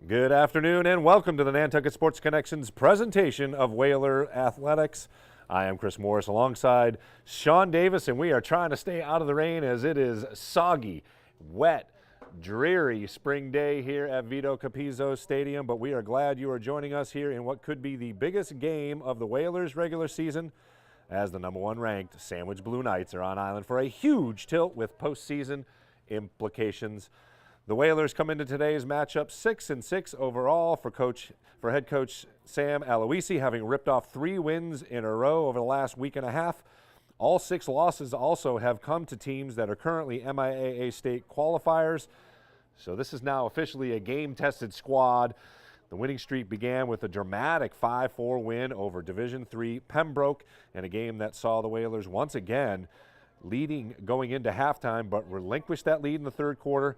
Good afternoon and welcome to the Nantucket Sports Connections presentation of Whaler Athletics. I am Chris Morris alongside Sean Davis, and we are trying to stay out of the rain as it is soggy, wet, dreary spring day here at Vito Capizzo Stadium, but we are glad you are joining us here in what could be the biggest game of the Whalers regular season, as the #1 ranked Sandwich Blue Knights are on island for a huge tilt with postseason implications. The Whalers come into today's matchup 6-6 overall for head coach Sam Aloisi, having ripped off 3 wins in a row over the last week and a half. All 6 losses also have come to teams that are currently MIAA state qualifiers. So this is now officially a game-tested squad. The winning streak began with a dramatic 5-4 win over Division III Pembroke, and a game that saw the Whalers once again leading going into halftime, but relinquished that lead in the third quarter.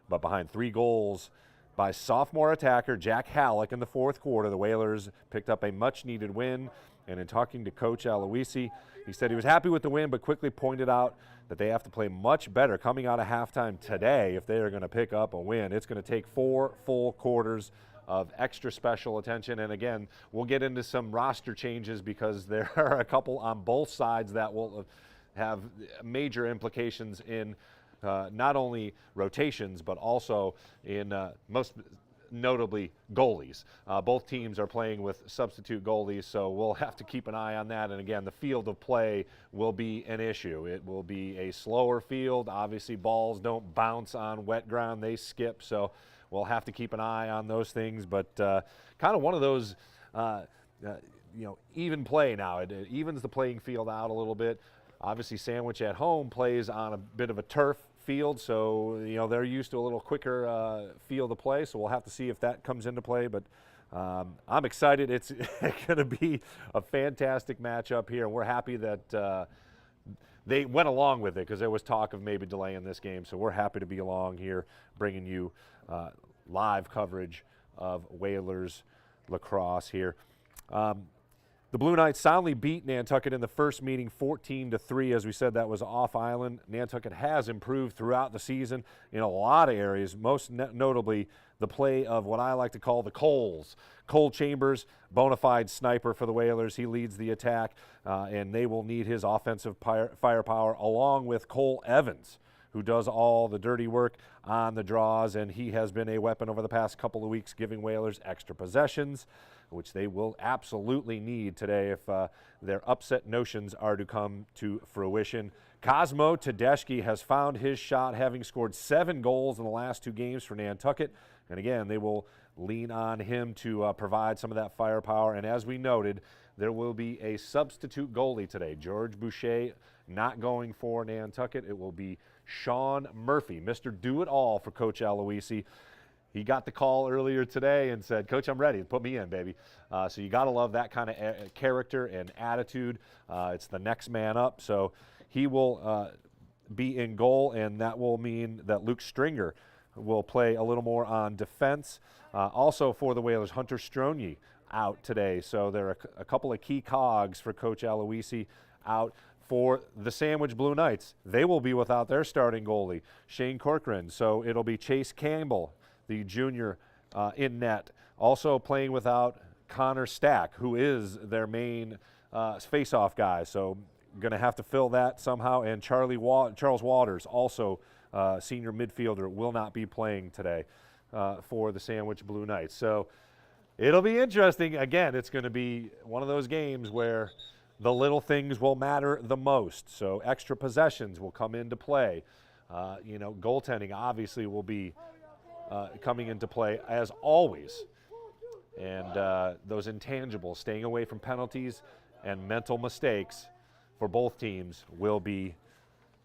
But behind 3 goals by sophomore attacker Jack Halleck in the fourth quarter, the Whalers picked up a much-needed win. And in talking to Coach Aloisi, he said he was happy with the win, but quickly pointed out that they have to play much better coming out of halftime today if they are going to pick up a win. It's going to take 4 full quarters of extra special attention. And again, we'll get into some roster changes because there are a couple on both sides that will have major implications in not only rotations, but also in most notably goalies. Both teams are playing with substitute goalies, so we'll have to keep an eye on that. And again, the field of play will be an issue. It will be a slower field. Obviously, balls don't bounce on wet ground, they skip, so we'll have to keep an eye on those things. But kind of one of those even play now. It evens the playing field out a little bit. Obviously, Sandwich at home plays on a bit of a turf field, so they're used to a little quicker field of play, so we'll have to see if that comes into play. But I'm excited. It's going to be a fantastic matchup here, and we're happy that they went along with it because there was talk of maybe delaying this game, so we're happy to be along here bringing you live coverage of Whalers lacrosse here. The Blue Knights soundly beat Nantucket in the first meeting 14-3. As we said, that was off island. Nantucket has improved throughout the season in a lot of areas, most notably the play of what I like to call the Coles. Cole Chambers, bona fide sniper for the Whalers. He leads the attack, and they will need his offensive firepower along with Cole Evans, who does all the dirty work on the draws, and he has been a weapon over the past couple of weeks, giving Whalers extra possessions, which they will absolutely need today if their upset notions are to come to fruition. Cosmo Tedeschi has found his shot, having scored 7 goals in the last 2 games for Nantucket. And again, they will lean on him to provide some of that firepower. And as we noted, there will be a substitute goalie today. George Boucher not going for Nantucket. It will be Sean Murphy, Mr. Do-It-All for Coach Aloisi. He got the call earlier today and said, "Coach, I'm ready. Put me in, baby." So you got to love that kind of character and attitude. It's the next man up. So he will be in goal, and that will mean that Luke Stringer will play a little more on defense. Also for the Whalers, Hunter Stronyi out today. So there are a couple of key cogs for Coach Aloisi out. For the Sandwich Blue Knights, they will be without their starting goalie, Shane Corcoran. So it'll be Chase Campbell, the junior, in net. Also playing without Connor Stack, who is their main face-off guy. So going to have to fill that somehow. And Charles Waters, also senior midfielder, will not be playing today for the Sandwich Blue Knights. So it'll be interesting. Again, it's going to be one of those games where the little things will matter the most. So extra possessions will come into play. Goaltending obviously will be coming into play as always. And those intangibles, staying away from penalties and mental mistakes for both teams, will be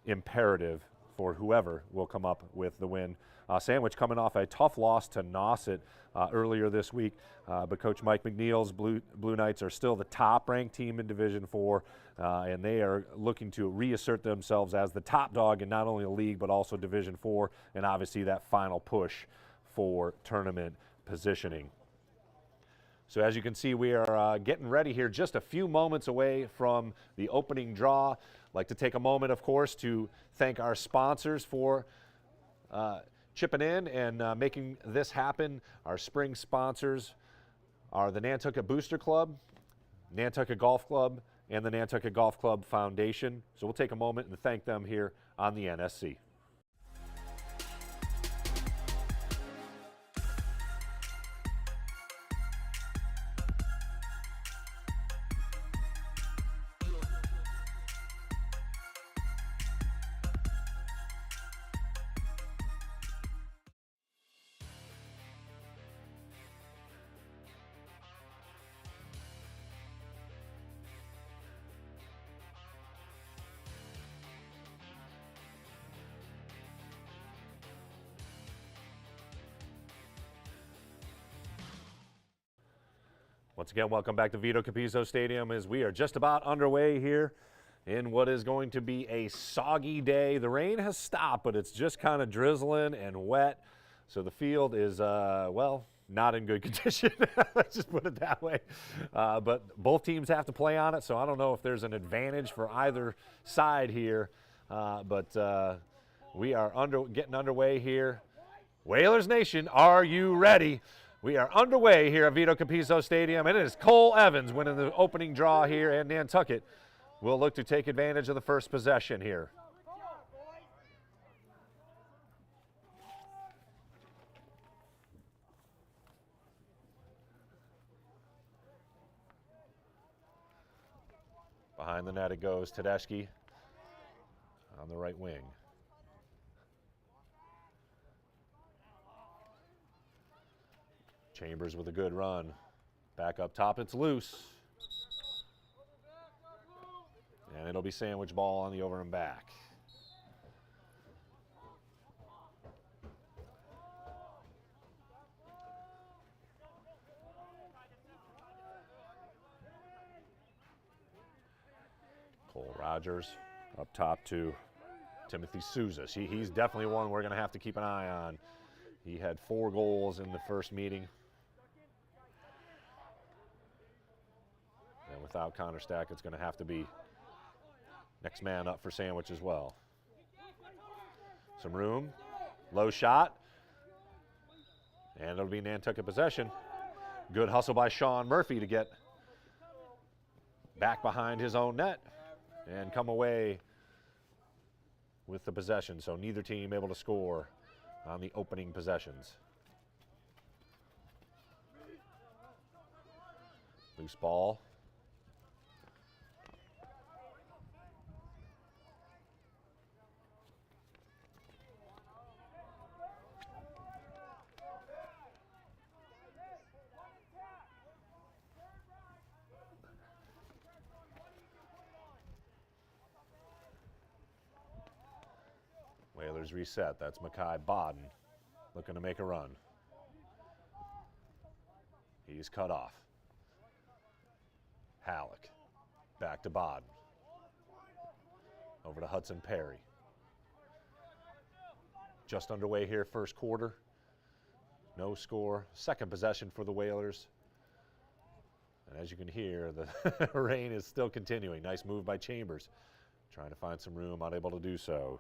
imperative for whoever will come up with the win. Sandwich coming off a tough loss to Nauset earlier this week, but Coach Mike McNeil's Blue Knights are still the top-ranked team in Division IV, and they are looking to reassert themselves as the top dog in not only the league but also Division IV, and obviously that final push for tournament positioning. So as you can see, we are getting ready here, just a few moments away from the opening draw. I'd like to take a moment, of course, to thank our sponsors for chipping in and making this happen. Our spring sponsors are the Nantucket Booster Club, Nantucket Golf Club, and the Nantucket Golf Club Foundation. So we'll take a moment and thank them here on the NSC. Once again, welcome back to Vito Capizzo Stadium as we are just about underway here in what is going to be a soggy day. The rain has stopped, but it's just kind of drizzling and wet. So the field is, well, not in good condition. Let's just put it that way. But both teams have to play on it, so I don't know if there's an advantage for either side here. But we are getting underway here. Whalers Nation, are you ready? We are underway here at Vito Capizzo Stadium, and it is Cole Evans winning the opening draw here, and Nantucket will look to take advantage of the first possession here. Behind the net it goes, Tedeschi on the right wing. Chambers with a good run. Back up top, it's loose. And it'll be sandwich ball on the over and back. Cole Rogers up top to Timothy Souza. He's definitely one we're going to have to keep an eye on. He had 4 goals in the first meeting. And without Connerstack, it's going to have to be next man up for sandwich as well. Some room, low shot, and it'll be Nantucket possession. Good hustle by Sean Murphy to get back behind his own net and come away with the possession. So neither team able to score on the opening possessions. Loose ball. Whalers reset. That's Mackay Bodden looking to make a run. He's cut off. Halleck back to Bodden. Over to Hudson Perry. Just underway here, first quarter. No score. Second possession for the Whalers. And as you can hear, the rain is still continuing. Nice move by Chambers. Trying to find some room, unable to do so.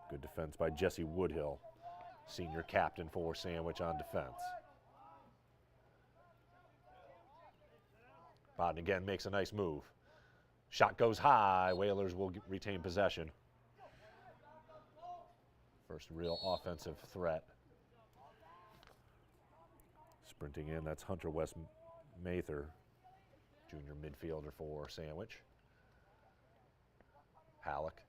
Good defense by Jesse Woodhill, senior captain for Sandwich on defense. Bodden again makes a nice move. Shot goes high. Whalers will retain possession. First real offensive threat. Sprinting in, that's Hunter West Mather, junior midfielder for Sandwich. Halleck,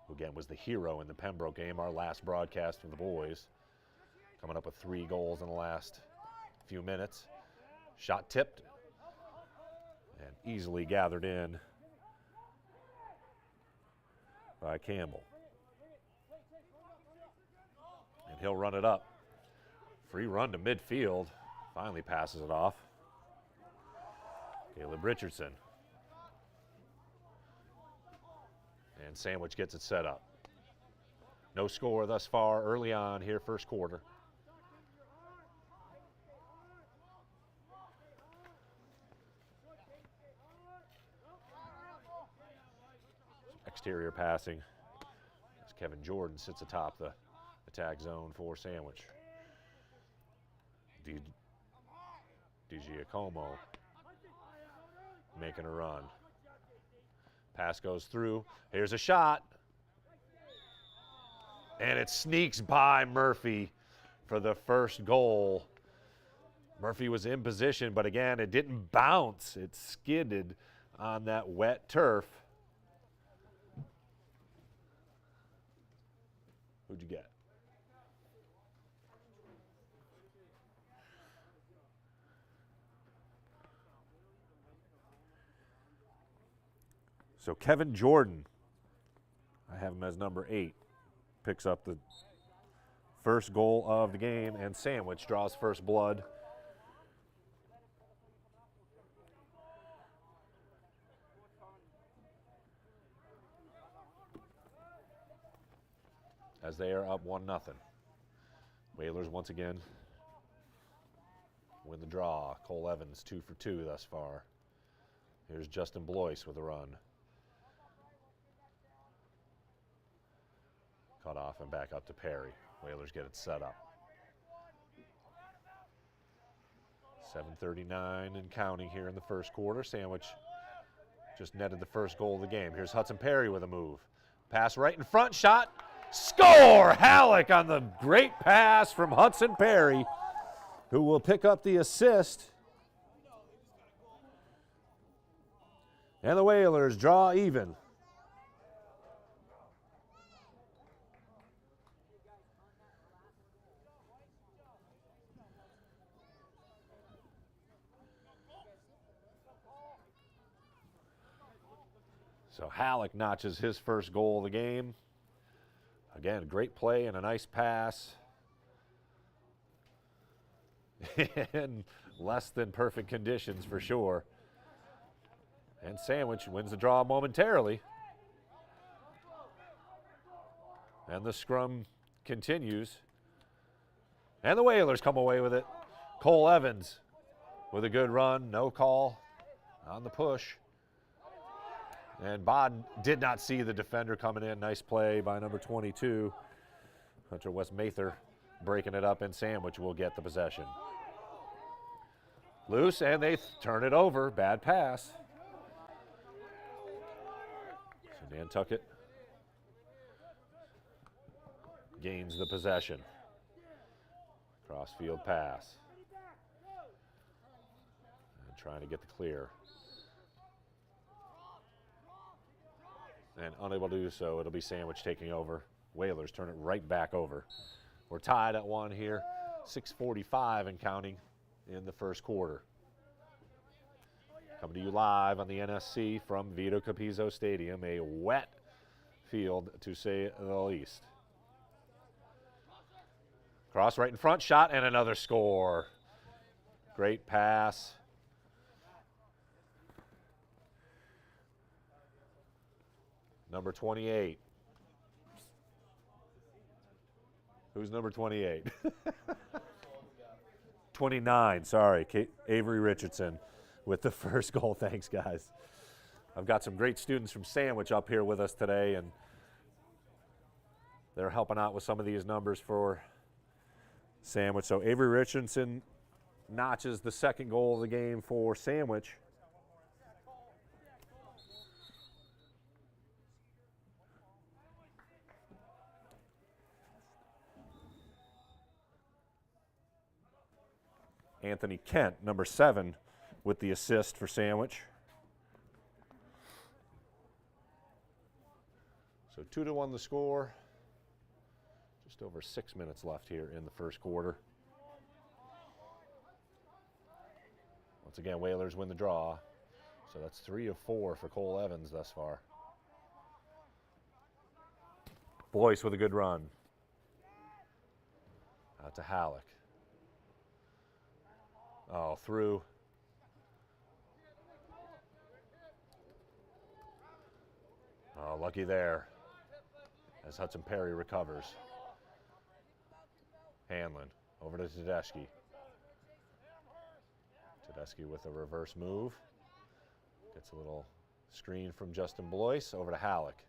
who again was the hero in the Pembroke game, our last broadcast for the boys. Coming up with 3 goals in the last few minutes. Shot tipped and easily gathered in by Campbell. And he'll run it up. Free run to midfield. Finally passes it off. Caleb Richardson. And Sandwich gets it set up. No score thus far early on here, first quarter. Exterior passing. As Kevin Jordan sits atop the attack zone for Sandwich. DiGiacomo making a run. Pass goes through. Here's a shot. And it sneaks by Murphy for the first goal. Murphy was in position, but again, it didn't bounce. It skidded on that wet turf. Who'd you get? So Kevin Jordan, I have him as number 8, picks up the first goal of the game, and Sandwich draws first blood. As they are up 1-0. Whalers once again win the draw. Cole Evans 2 for 2 thus far. Here's Justin Blois with a run. Cut off and back up to Perry. Whalers get it set up. 7:39 and counting here in the first quarter. Sandwich just netted the first goal of the game. Here's Hudson Perry with a move. Pass right in front, shot, score! Halleck on the great pass from Hudson Perry, who will pick up the assist. And the Whalers draw even. So Halleck notches his first goal of the game. Again, great play and a nice pass. In less than perfect conditions for sure. And Sandwich wins the draw momentarily. And the scrum continues. And the Whalers come away with it. Cole Evans with a good run, no call on the push. And Bod did not see the defender coming in. Nice play by number 22. Hunter West Mather breaking it up, and Sandwich will get the possession. Loose, and they turn it over. Bad pass. So Nantucket gains the possession. Crossfield pass. And trying to get the clear. And unable to do so, it'll be Sandwich taking over. Whalers turn it right back over. We're tied at 1 here. 6:45 and counting in the first quarter. Coming to you live on the NSC from Vito Capizzo Stadium, a wet field to say the least. Cross right in front, shot, and another score. Great pass. Number 28. Who's number 28? 29, sorry. Avery Richardson with the first goal. Thanks, guys. I've got some great students from Sandwich up here with us today, and they're helping out with some of these numbers for Sandwich. So Avery Richardson notches the second goal of the game for Sandwich. Anthony Kent, number 7, with the assist for Sandwich. So 2-1 the score. Just over 6 minutes left here in the first quarter. Once again, Whalers win the draw. So that's 3 of 4 for Cole Evans thus far. Blois with a good run. Out to Halleck. Oh, through. Oh, lucky there as Hudson Perry recovers. Hanlon over to Tedeschi. Tedeschi with a reverse move. Gets a little screen from Justin Blois over to Halleck.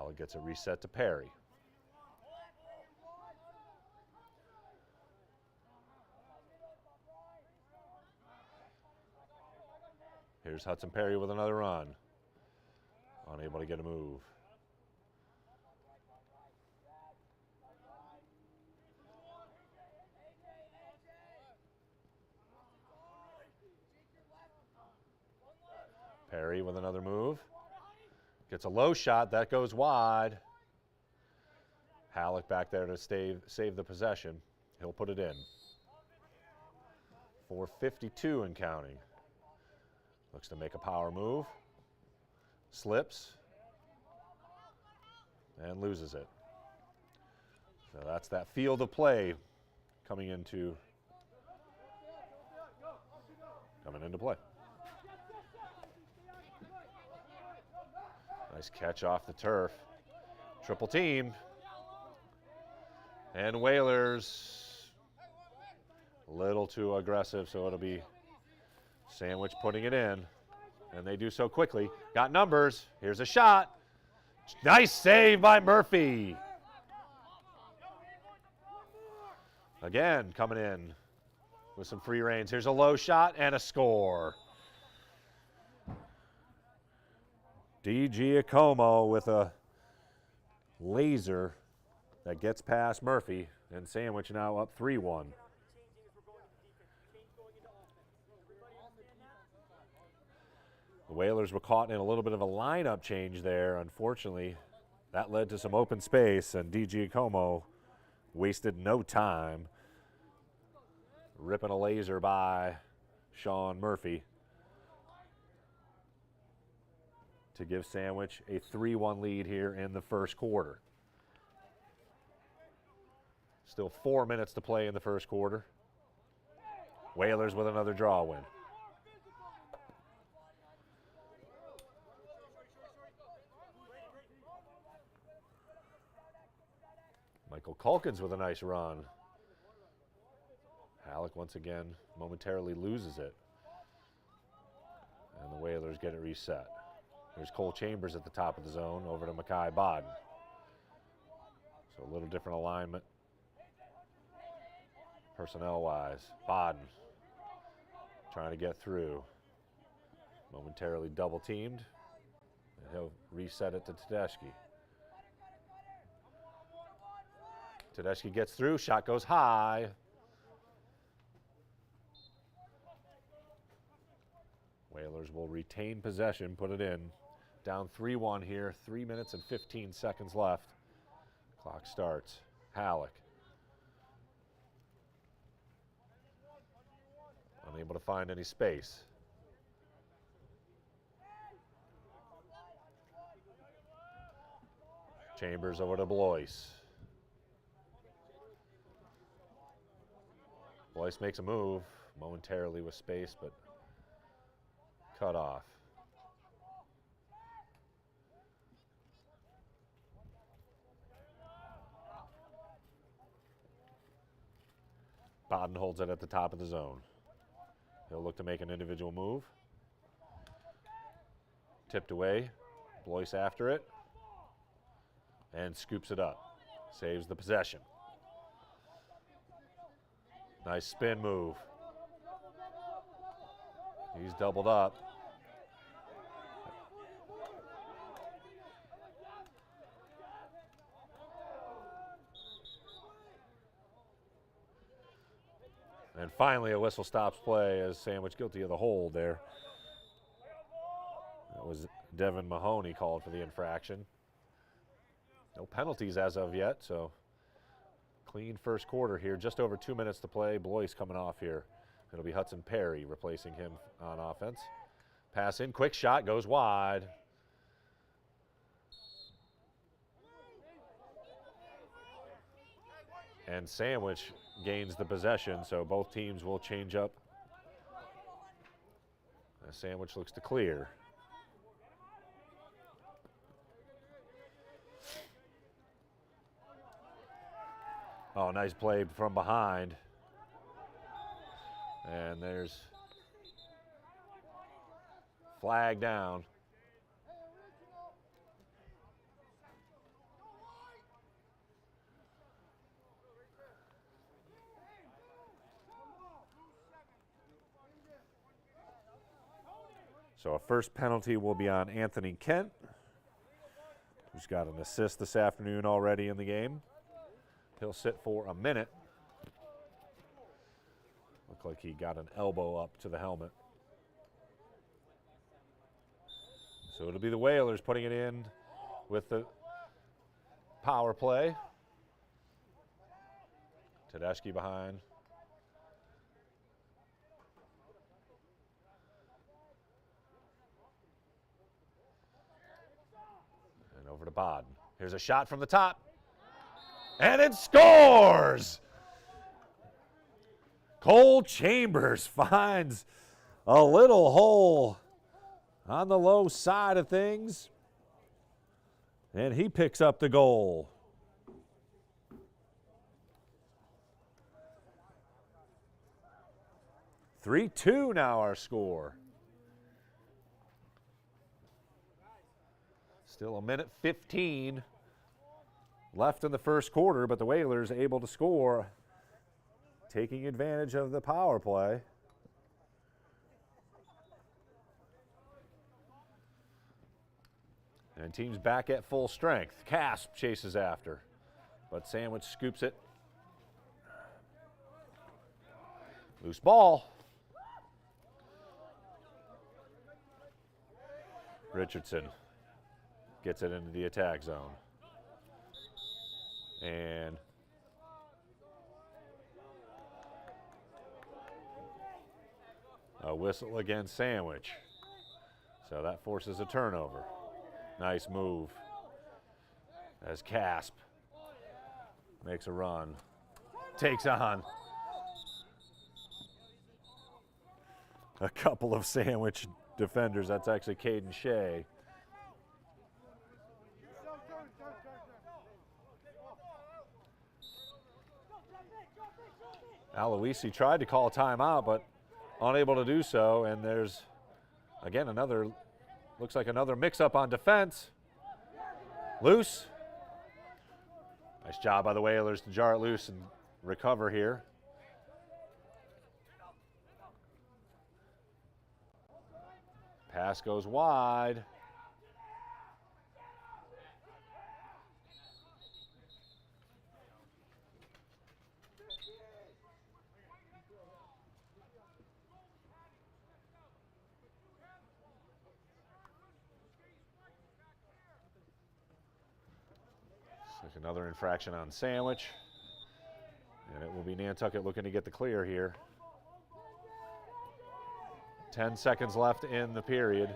Halleck gets it reset to Perry. Here's Hudson Perry with another run. Unable to get a move. Perry with another move. Gets a low shot, that goes wide. Halleck back there to save the possession. He'll put it in. 4:52 and counting. Looks to make a power move. Slips. And loses it. So that's that field of play coming into play. Nice catch off the turf. Triple team. And Whalers a little too aggressive, so it'll be Sandwich putting it in. And they do so quickly. Got numbers. Here's a shot. Nice save by Murphy. Again, coming in with some free reins. Here's a low shot and a score. Giacomo with a laser that gets past Murphy, and Sandwich now up 3-1. The Whalers were caught in a little bit of a lineup change there. Unfortunately, that led to some open space, and Giacomo wasted no time ripping a laser by Sean Murphy to give Sandwich a 3-1 lead here in the first quarter. Still 4 minutes to play in the first quarter. Whalers with another draw win. Michael Calkins with a nice run. Halleck once again momentarily loses it. And the Whalers get it reset. There's Cole Chambers at the top of the zone over to Makai Bodden. So a little different alignment personnel-wise. Bodden trying to get through. Momentarily double-teamed. And he'll reset it to Tedeschi. Tedeschi gets through, shot goes high. Whalers will retain possession, put it in. Down 3-1 here, 3 minutes and 15 seconds left. Clock starts. Halleck. Unable to find any space. Chambers over to Blois. Blois makes a move momentarily with space, but cut off. Bodden holds it at the top of the zone. He'll look to make an individual move. Tipped away. Blois after it. And scoops it up. Saves the possession. Nice spin move. He's doubled up. And finally, a whistle stops play as Sandwich guilty of the hold there. That was Devin Mahoney called for the infraction. No penalties as of yet, so clean first quarter here. Just over 2 minutes to play. Blois coming off here. It'll be Hudson Perry replacing him on offense. Pass in, quick shot, goes wide. And Sandwich gains the possession, so both teams will change up. As Sandwich looks to clear. Oh, nice play from behind. And there's flag down. So a first penalty will be on Anthony Kent, who's got an assist this afternoon already in the game. He'll sit for a minute. Looked like he got an elbow up to the helmet. So it'll be the Whalers putting it in with the power play. Tedeschi behind. And over to Bodden. Here's a shot from the top. And it scores! Cole Chambers finds a little hole on the low side of things. And he picks up the goal. (3-2) now our score. Still a minute 15 left in the first quarter, but the Whalers able to score, taking advantage of the power play. And team's back at full strength. Casp chases after, but Sandwich scoops it. Loose ball. Richardson gets it into the attack zone. And a whistle against Sandwich. So that forces a turnover. Nice move as Casp makes a run. Takes on a couple of Sandwich defenders. That's actually Caden Shea. Aloisi tried to call a timeout, but unable to do so. And there's, again, looks like another mix-up on defense. Loose. Nice job by the Whalers to jar it loose and recover here. Pass goes wide. Another infraction on Sandwich. And it will be Nantucket looking to get the clear here. 10 seconds left in the period.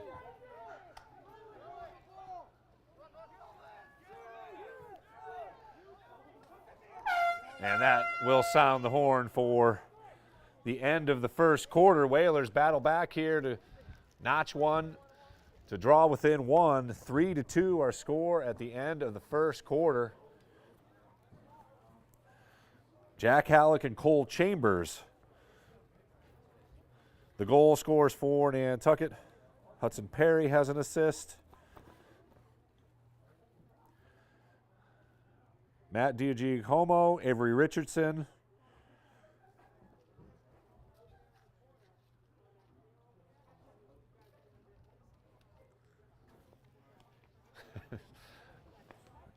And that will sound the horn for the end of the first quarter. Whalers battle back here to notch one, to draw within one. 3-2 our score at the end of the first quarter. Jack Halleck and Cole Chambers, the goal scores for Nantucket. Hudson Perry has an assist. Matt Diagiacomo, Avery Richardson.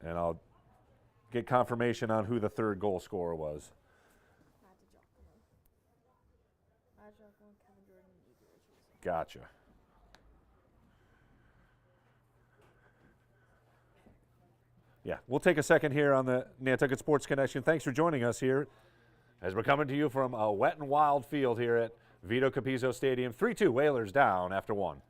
And I'll get confirmation on who the third goal scorer was. Gotcha. Yeah, we'll take a second here on the Nantucket Sports Connection. Thanks for joining us here as we're coming to you from a wet and wild field here at Vito Capizzo Stadium. 3-2 Whalers down after one.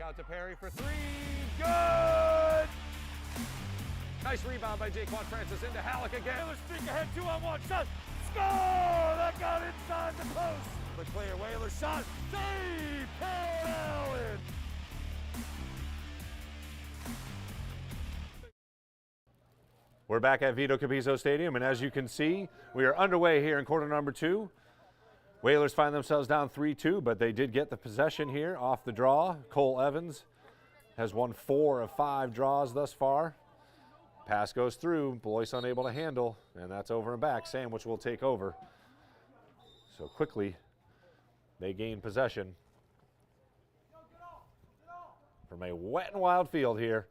out to Perry for three. Good! Nice rebound by Jaquan Francis into Halleck again. Whalers streak ahead, 2-on-1 shot. Score! That got inside the post. The clear Whalers shot. Save! Paul Allen! We're back at Vito Capizzo Stadium, and as you can see, we are underway here in quarter number 2. Whalers find themselves down 3-2, but they did get the possession here off the draw. Cole Evans has won 4 of 5 draws thus far. Pass goes through, Blois unable to handle, and that's over and back. Sandwich will take over. So quickly, they gain possession from a wet and wild field here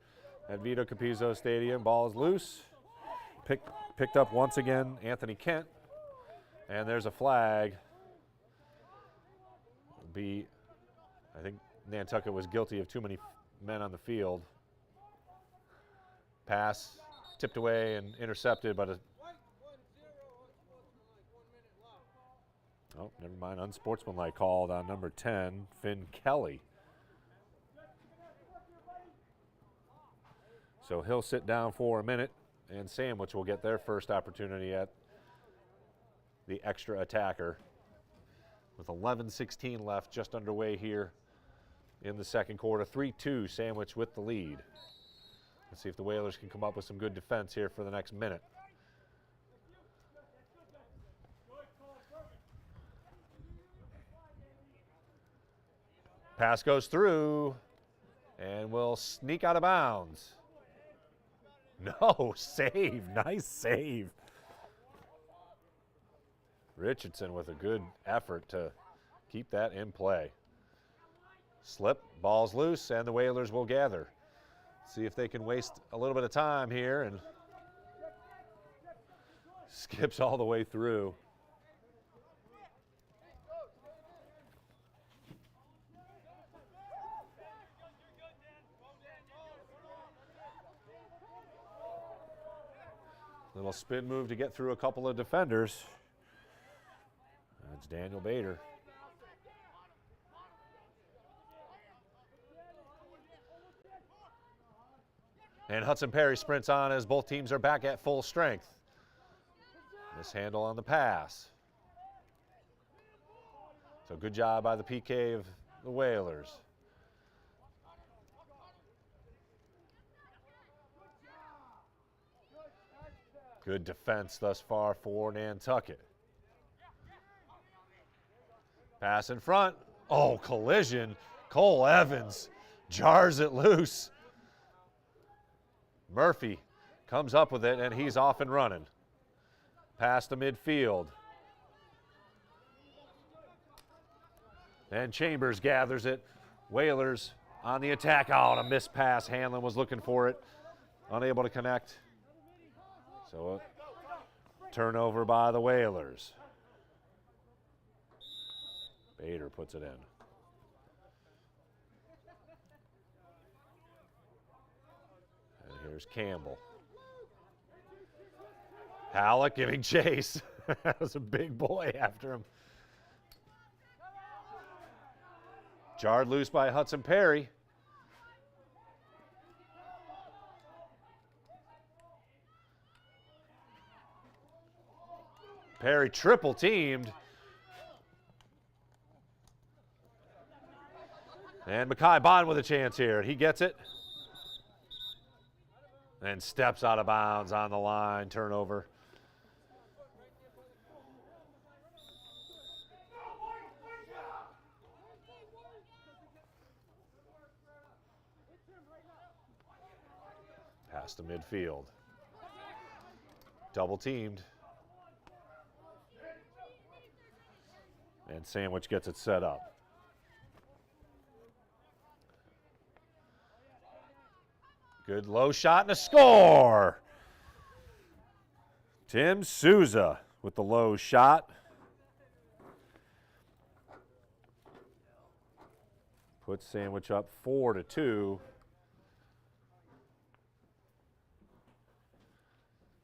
at Vito Capizzo Stadium. Ball is loose. Picked up once again, Anthony Kent. And there's a flag. I think Nantucket was guilty of too many men on the field. Pass tipped away and intercepted, but oh, never mind, unsportsmanlike called on number 10, Finn Kelly. So he'll sit down for a minute, and Sandwich will get their first opportunity at the extra attacker. With 11:16 left, just underway here in the second quarter. 3-2, Sandwich with the lead. Let's see if the Whalers can come up with some good defense here for the next minute. Pass goes through and will sneak out of bounds. No, save, nice save. Richardson with a good effort to keep that in play. Slip, ball's loose, and the Whalers will gather. See if they can waste a little bit of time here, and skips all the way through. Little spin move to get through a couple of defenders. That's Daniel Bader. And Hudson Perry sprints on as both teams are back at full strength. Mishandle on the pass. So good job by the PK of the Whalers. Good defense thus far for Nantucket. Pass in front. Oh, collision. Cole Evans jars it loose. Murphy comes up with it, and he's off and running. Pass to midfield. And Chambers gathers it. Whalers on the attack. Oh, and a missed pass. Hanlon was looking for it. Unable to connect. So a turnover by the Whalers. Bader puts it in. And here's Campbell. Halleck giving chase. That was a big boy after him. Jarred loose by Hudson Perry. Perry triple teamed. And Makai Bond with a chance here. He gets it. And steps out of bounds on the line. Turnover. Pass to midfield. Double teamed. And Sandwich gets it set up. Good low shot and a score. Tim Souza with the low shot. Puts Sandwich up 4-2.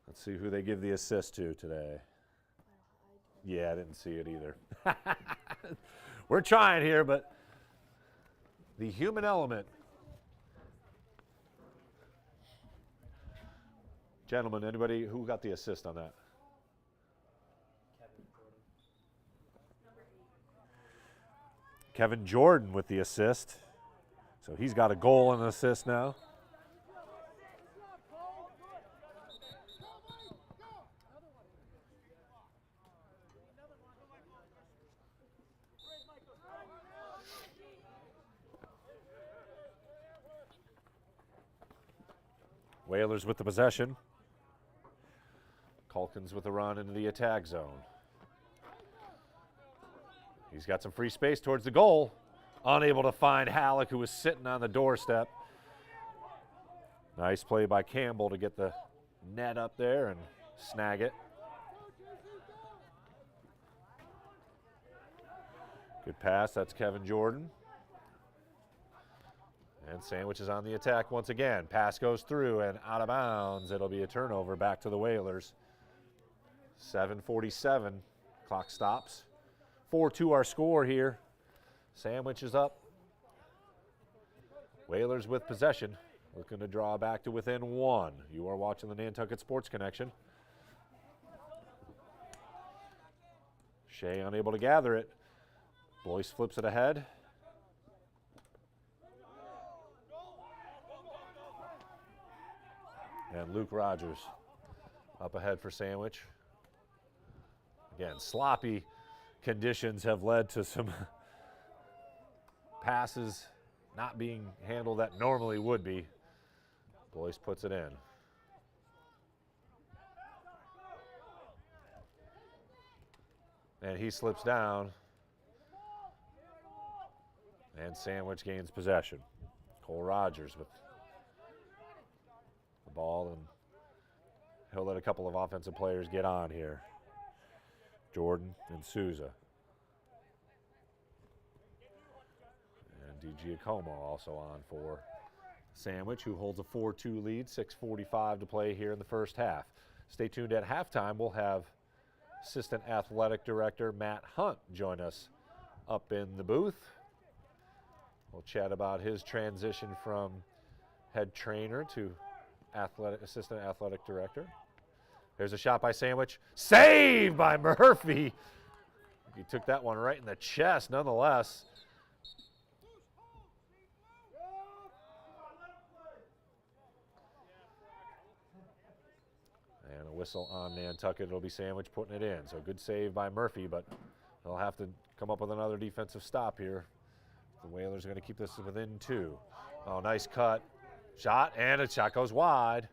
Let's see who they give the assist to today. Yeah, I didn't see it either. We're trying here, but the human element Gentlemen, anybody who got the assist on that? Kevin Jordan with the assist. So he's got a goal and an assist now. Whalers with the possession. Calkins with the run into the attack zone. He's got some free space towards the goal. Unable to find Halleck, who was sitting on the doorstep. Nice play by Campbell to get the net up there and snag it. Good pass, that's Kevin Jordan. And Sandwich is on the attack once again. Pass goes through and out of bounds. It'll be a turnover back to the Whalers. 7:47, clock stops. 4-2 our score here. Sandwich is up. Whalers with possession, looking to draw back to within 1. You are watching the Nantucket Sports Connection. Shea unable to gather it. Boyce flips it ahead. And Luke Rogers up ahead for Sandwich. Again, sloppy conditions have led to some passes not being handled that normally would be. Boyce puts it in. And he slips down. And Sandwich gains possession. Cole Rogers with the ball, and he'll let a couple of offensive players get on here. Jordan and Souza. And DiGiacomo also on for Sandwich, who holds a 4-2 lead, 6:45 to play here in the first half. Stay tuned at halftime. We'll have Assistant Athletic Director Matt Hunt join us up in the booth. We'll chat about his transition from head trainer to assistant athletic director. There's a shot by Sandwich. Saved by Murphy. He took that one right in the chest nonetheless. And a whistle on Nantucket. It'll be Sandwich putting it in. So good save by Murphy, but they'll have to come up with another defensive stop here. The Whalers are going to keep this within 2. Oh, nice cut. Shot, and a shot goes wide.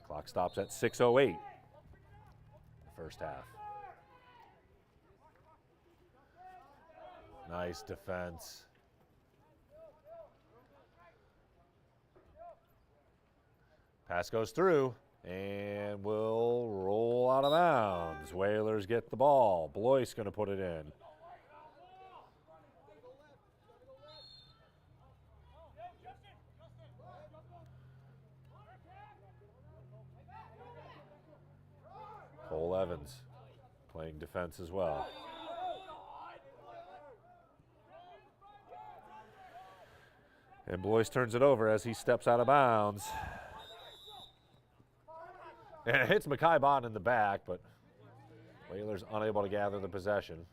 Clock stops at 6:08. The first half. Nice defense. Pass goes through and will roll out of bounds. Whalers get the ball. Blois going to put it in. Cole Evans playing defense as well. And Blois turns it over as he steps out of bounds. And it hits Mackay Bond in the back, but Whalers unable to gather the possession.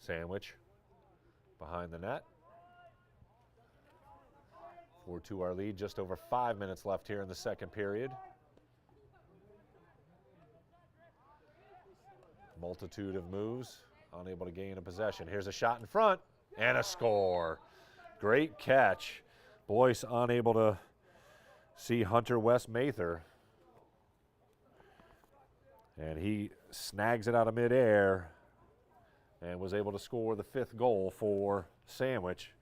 Sandwich behind the net. 4-2 our lead, just over 5 minutes left here in the second period. Multitude of moves, unable to gain a possession. Here's a shot in front and a score. Great catch. Blois unable to see Hunter West Mather. And he snags it out of midair and was able to score the 5th goal for Sandwich,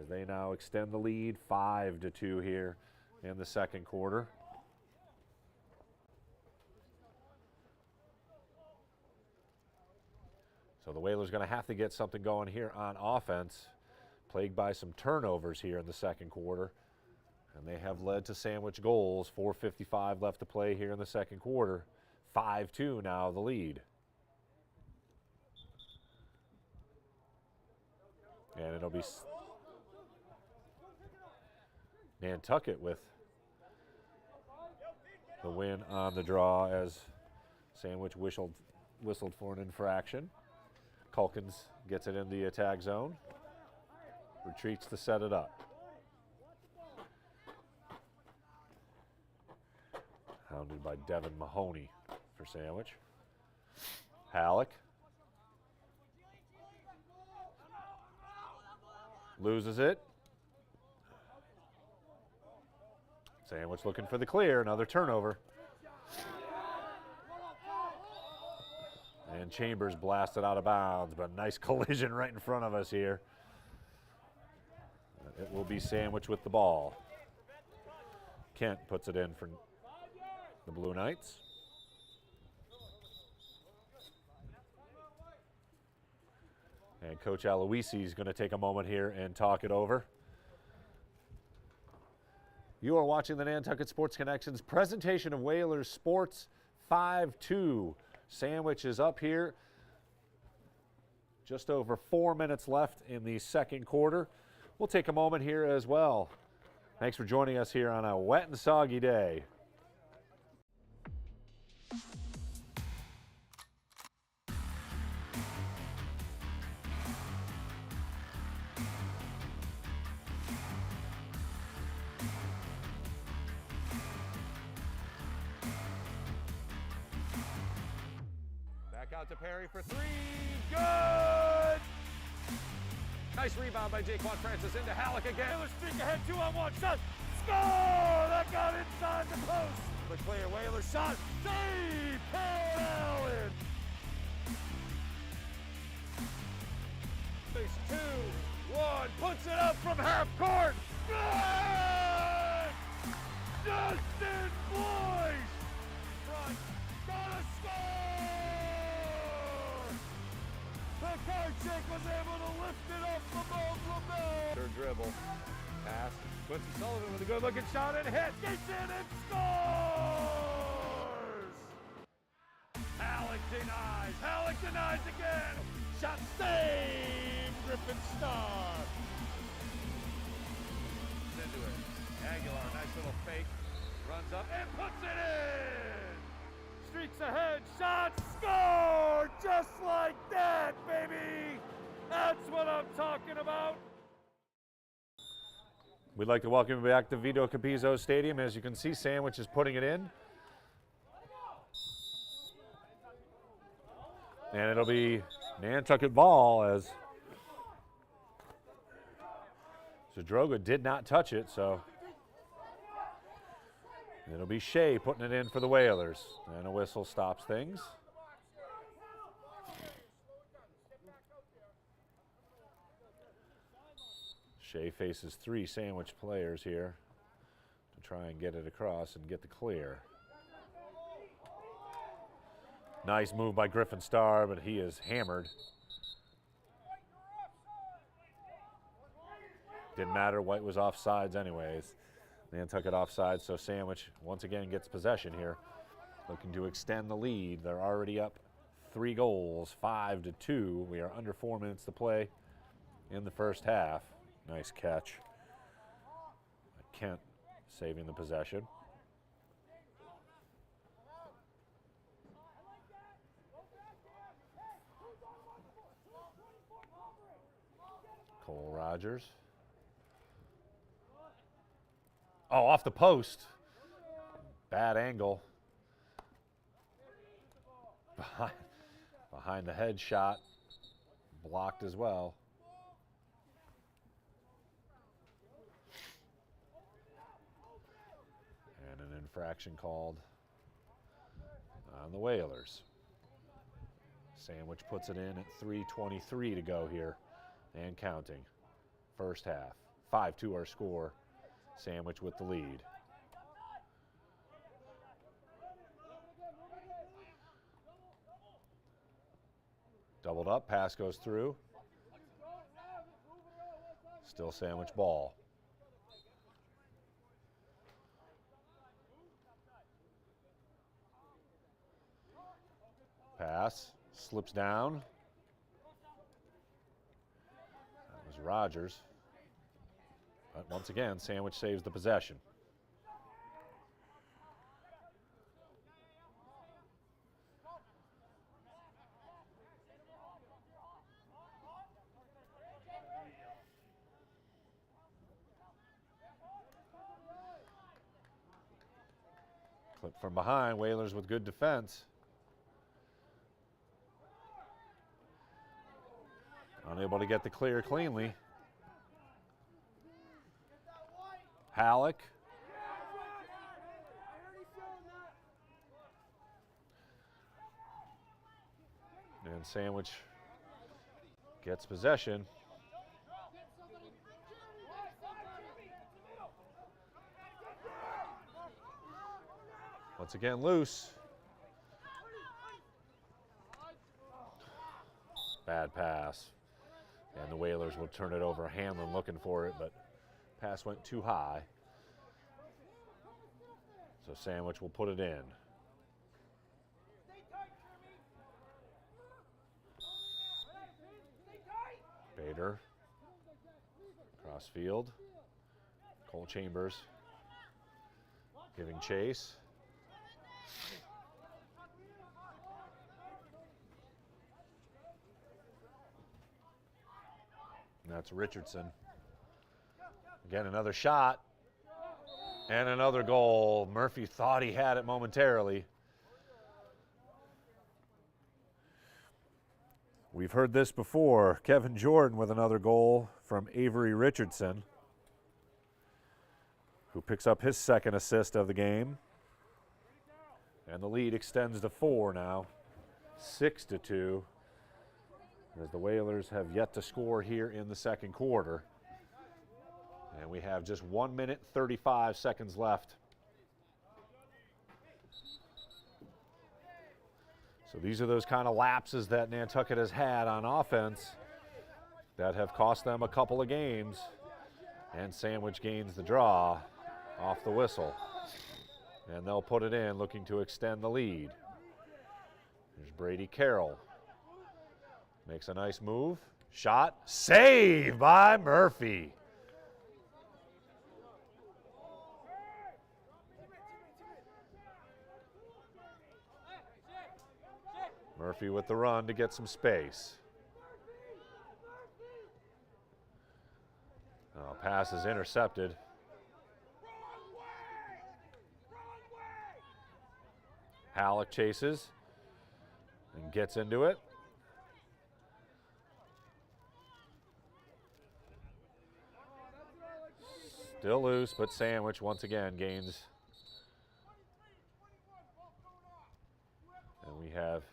as they now extend the lead 5-2 here in the second quarter. So the Whalers going to have to get something going here on offense, plagued by some turnovers here in the second quarter. And they have led to Sandwich goals. 4:55 left to play here in the second quarter. 5-2 now the lead. And it'll be Nantucket with the win on the draw as Sandwich whistled for an infraction. Culkins gets it in the attack zone. Retreats to set it up. Hounded by Devin Mahoney for Sandwich. Halleck. Loses it. Sandwich looking for the clear, another turnover. And Chambers blasted out of bounds, but nice collision right in front of us here. It will be Sandwich with the ball. Kent puts it in for the Blue Knights. And Coach Aloisi is going to take a moment here and talk it over. You are watching the Nantucket Sports Connections presentation of Whalers Sports 5-2. Sandwich is up here. Just over 4 minutes left in the second quarter. We'll take a moment here as well. Thanks for joining us here on a wet and soggy day. Out to Perry for three. Good! Nice rebound by Jaquan Francis into Halleck again. Whalers streak ahead, 2-on-1 shot. Score! That got inside the post. The clear Whalers shot. Save! Paul Allen! 2-1. Puts it up from half court. Good! Justin Boyce! Front. Gotta score! Karchik was able to lift it up above LaBelle. Third dribble. Pass. Quincy Sullivan with a good looking shot and hit. Gets in and scores! Halleck denies. Halleck denies again. Shot saved. Griffin Star. Into it. Aguilar, nice little fake. Runs up and puts it in. Streaks ahead, shot, score! Just like that, baby! That's what I'm talking about. We'd like to welcome you back to Vito Capizzo Stadium. As you can see, Sandwich is putting it in. And it'll be Nantucket ball as Zadroga did not touch it, so it'll be Shea putting it in for the Whalers. And a whistle stops things. Shea faces three Sandwich players here to try and get it across and get the clear. Nice move by Griffin Starr, but he is hammered. Didn't matter, White was offsides anyways. Nantucket offside, so Sandwich once again gets possession here. Looking to extend the lead. They're already up 3 goals, 5-2. We are under 4 minutes to play in the first half. Nice catch. Kent saving the possession. Cole Rogers. Oh, off the post. Bad angle. Behind the head shot. Blocked as well. And an infraction called on the Whalers. Sandwich puts it in at 3:23 to go here and counting. First half. 5-2 our score. Sandwich with the lead. Doubled up, pass goes through. Still Sandwich ball. Pass, slips down. That was Rogers. But once again, Sandwich saves the possession. Clip from behind, Whalers with good defense. Unable to get the clear cleanly. Halleck. And Sandwich gets possession. Once again loose. Bad pass. And the Whalers will turn it over. Hanlon looking for it, but pass went too high. So Sandwich will put it in. Bader. Cross field. Cole Chambers giving chase. And that's Richardson. Again, another shot and another goal. Murphy thought he had it momentarily. We've heard this before. Kevin Jordan with another goal from Avery Richardson, who picks up his second assist of the game. And the lead extends to 4 now, 6-2. As the Whalers have yet to score here in the second quarter. And we have just 1 minute, 35 seconds left. So these are those kind of lapses that Nantucket has had on offense that have cost them a couple of games. And Sandwich gains the draw off the whistle. And they'll put it in, looking to extend the lead. Here's Brady Carroll. Makes a nice move. Shot. Save by Murphy. Murphy with the run to get some space. Oh, pass is intercepted. Halleck chases and gets into it. Still loose, but Sandwich once again gains. And we have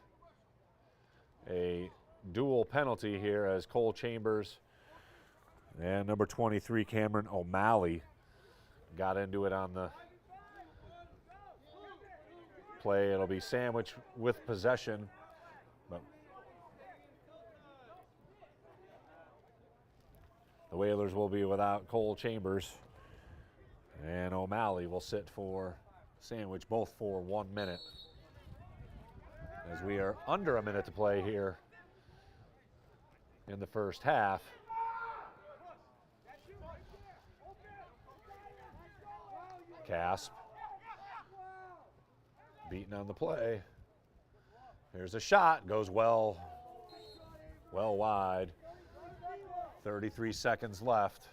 a dual penalty here as Cole Chambers and number 23 Cameron O'Malley got into it on the play. It'll be Sandwich with possession. But the Whalers will be without Cole Chambers. And O'Malley will sit for Sandwich, both for 1 minute. As we are under a minute to play here in the first half. Casp. Beaten on the play. Here's a shot, goes well wide. 33 seconds left.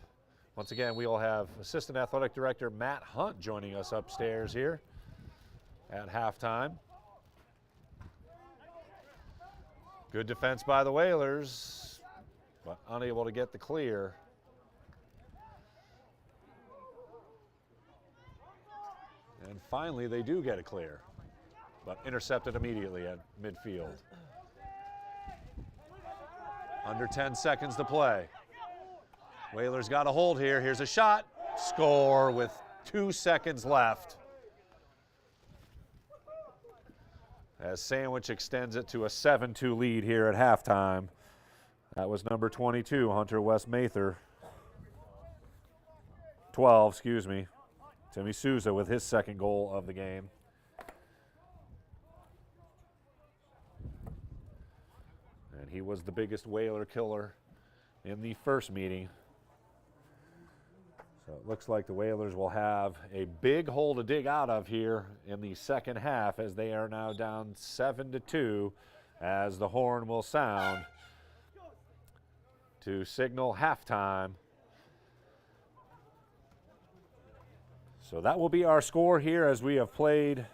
Once again, we will have Assistant Athletic Director Matt Hunt joining us upstairs here at halftime. Good defense by the Whalers, but unable to get the clear. And finally, they do get a clear, but intercepted immediately at midfield. Under 10 seconds to play. Whalers got a hold here. Here's a shot. Score with 2 seconds left. as Sandwich extends it to a 7-2 lead here at halftime. That was number 22, Hunter West Mather. 12, excuse me. Timmy Souza with his second goal of the game. And he was the biggest Whaler killer in the first meeting. So it looks like the Whalers will have a big hole to dig out of here in the second half, as they are now down 7-2, as the horn will sound to signal halftime. So that will be our score here, as we have played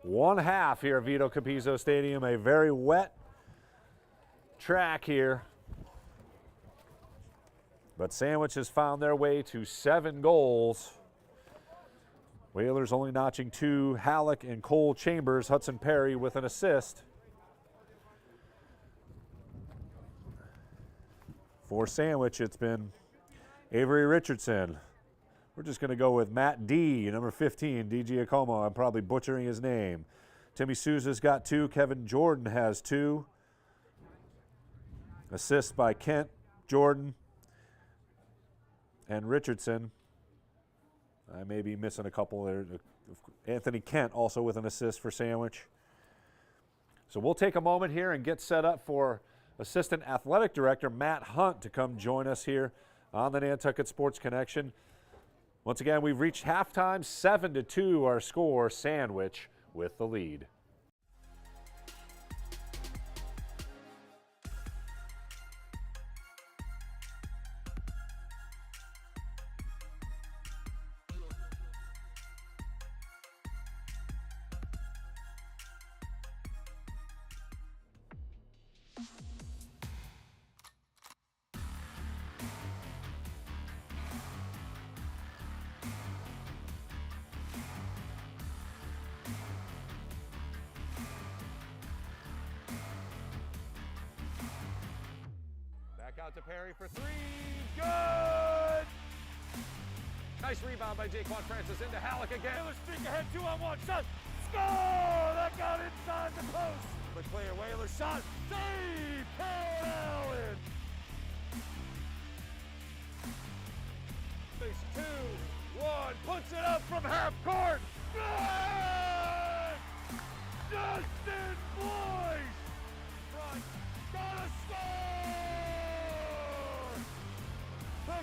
one half here at Vito Capizzo Stadium, a very wet track here. But Sandwich has found their way to 7 goals. Whalers only notching 2, Halleck and Cole Chambers, Hudson Perry with an assist. For Sandwich, it's been Avery Richardson. We're just going to go with Matt D, number 15, D. Giacomo. I'm probably butchering his name. Timmy Souza's got 2. Kevin Jordan has 2. Assists by Kent, Jordan, and Richardson. I may be missing a couple there. Anthony Kent also with an assist for Sandwich. So we'll take a moment here and get set up for Assistant Athletic Director Matt Hunt to come join us here on the Nantucket Sports Connection. Once again, we've reached halftime, 7-2 our score, Sandwich with the lead. Out to Perry for 3. Good! Nice rebound by Jaquan Francis into Halleck again. Whalers streak ahead, 2-on-1 shot. Score! That got inside the post. But clear, Whalers shot. Save! Paul Allen! Space 2, 1. Puts it up from half court. Good! Justin Boyce! Front. Gotta score!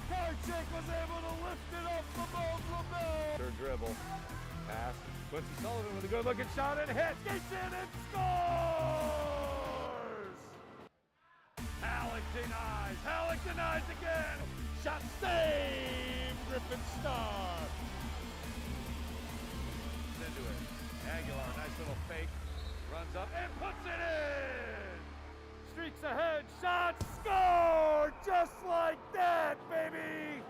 Karchik was able to lift it up the Bold LaBelle. Third dribble. Pass. Quincy Sullivan with a good looking shot and hits. Gets in and scores! Halleck denies. Halleck denies again. Shot saved. Griffin Starr. Into it. Aguilar, nice little fake. Runs up and puts it in. Streaks ahead, shot, score! Just like that, baby!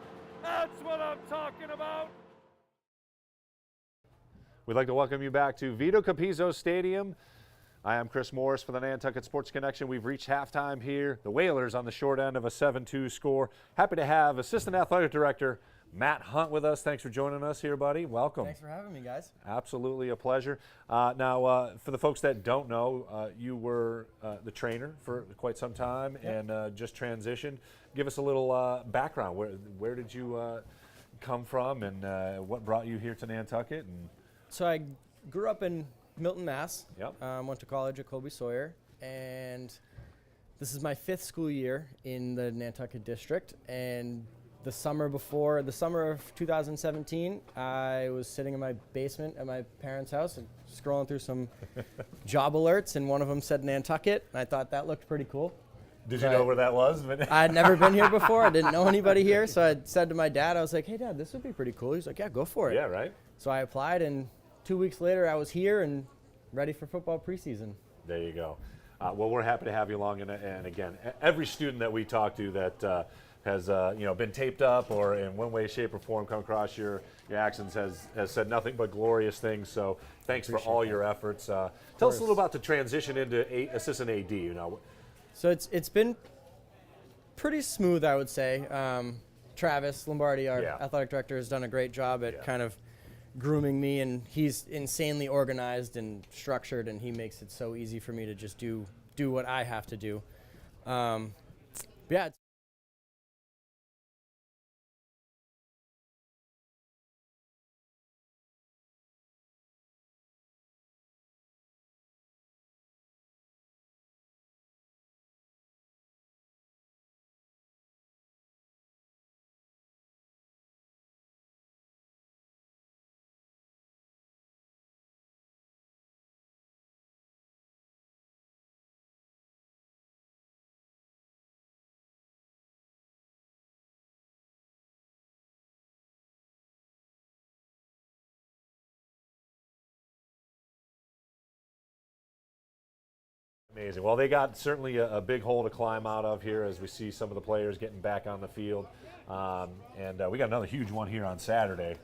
That's what I'm talking about. We'd like to welcome you back to Vito Capizzo Stadium. I am Chris Morris for the Nantucket Sports Connection. We've reached halftime here. The Whalers on the short end of a 7-2 score. Happy to have Assistant Athletic Director Matt Hunt with us. Thanks for joining us here, buddy. Welcome. Thanks for having me, guys. Absolutely a pleasure. Now, for the folks that don't know, you were the trainer for quite some time. Yep. And just transitioned. Give us a little background. Where did you come from, and what brought you here to Nantucket? And so I grew up in Milton, Mass. Yep. Went to college at Colby Sawyer, and this is my 5th school year in the Nantucket district. And the summer of 2017, I was sitting in my basement at my parents' house and scrolling through some job alerts, and one of them said Nantucket, and I thought that looked pretty cool. Did you know where that was? I had never been here before. I didn't know anybody here, so I said to my dad, I was like, hey, Dad, this would be pretty cool. He's like, yeah, go for it. Yeah, right. So I applied, and 2 weeks later, I was here and ready for football preseason. There you go. Well, we're happy to have you along, and again, every student that we talk to that has been taped up or in one way, shape, or form come across your actions has said nothing but glorious things. So thanks for all your efforts. Tell us a little about the transition into assistant AD. So it's been pretty smooth, I would say. Travis Lombardi, our athletic director, has done a great job at kind of grooming me, and he's insanely organized and structured, and he makes it so easy for me to just do what I have to do. Yeah. Amazing. Well, they got certainly a big hole to climb out of here as we see some of the players getting back on the field. And we got another huge one here on Saturday.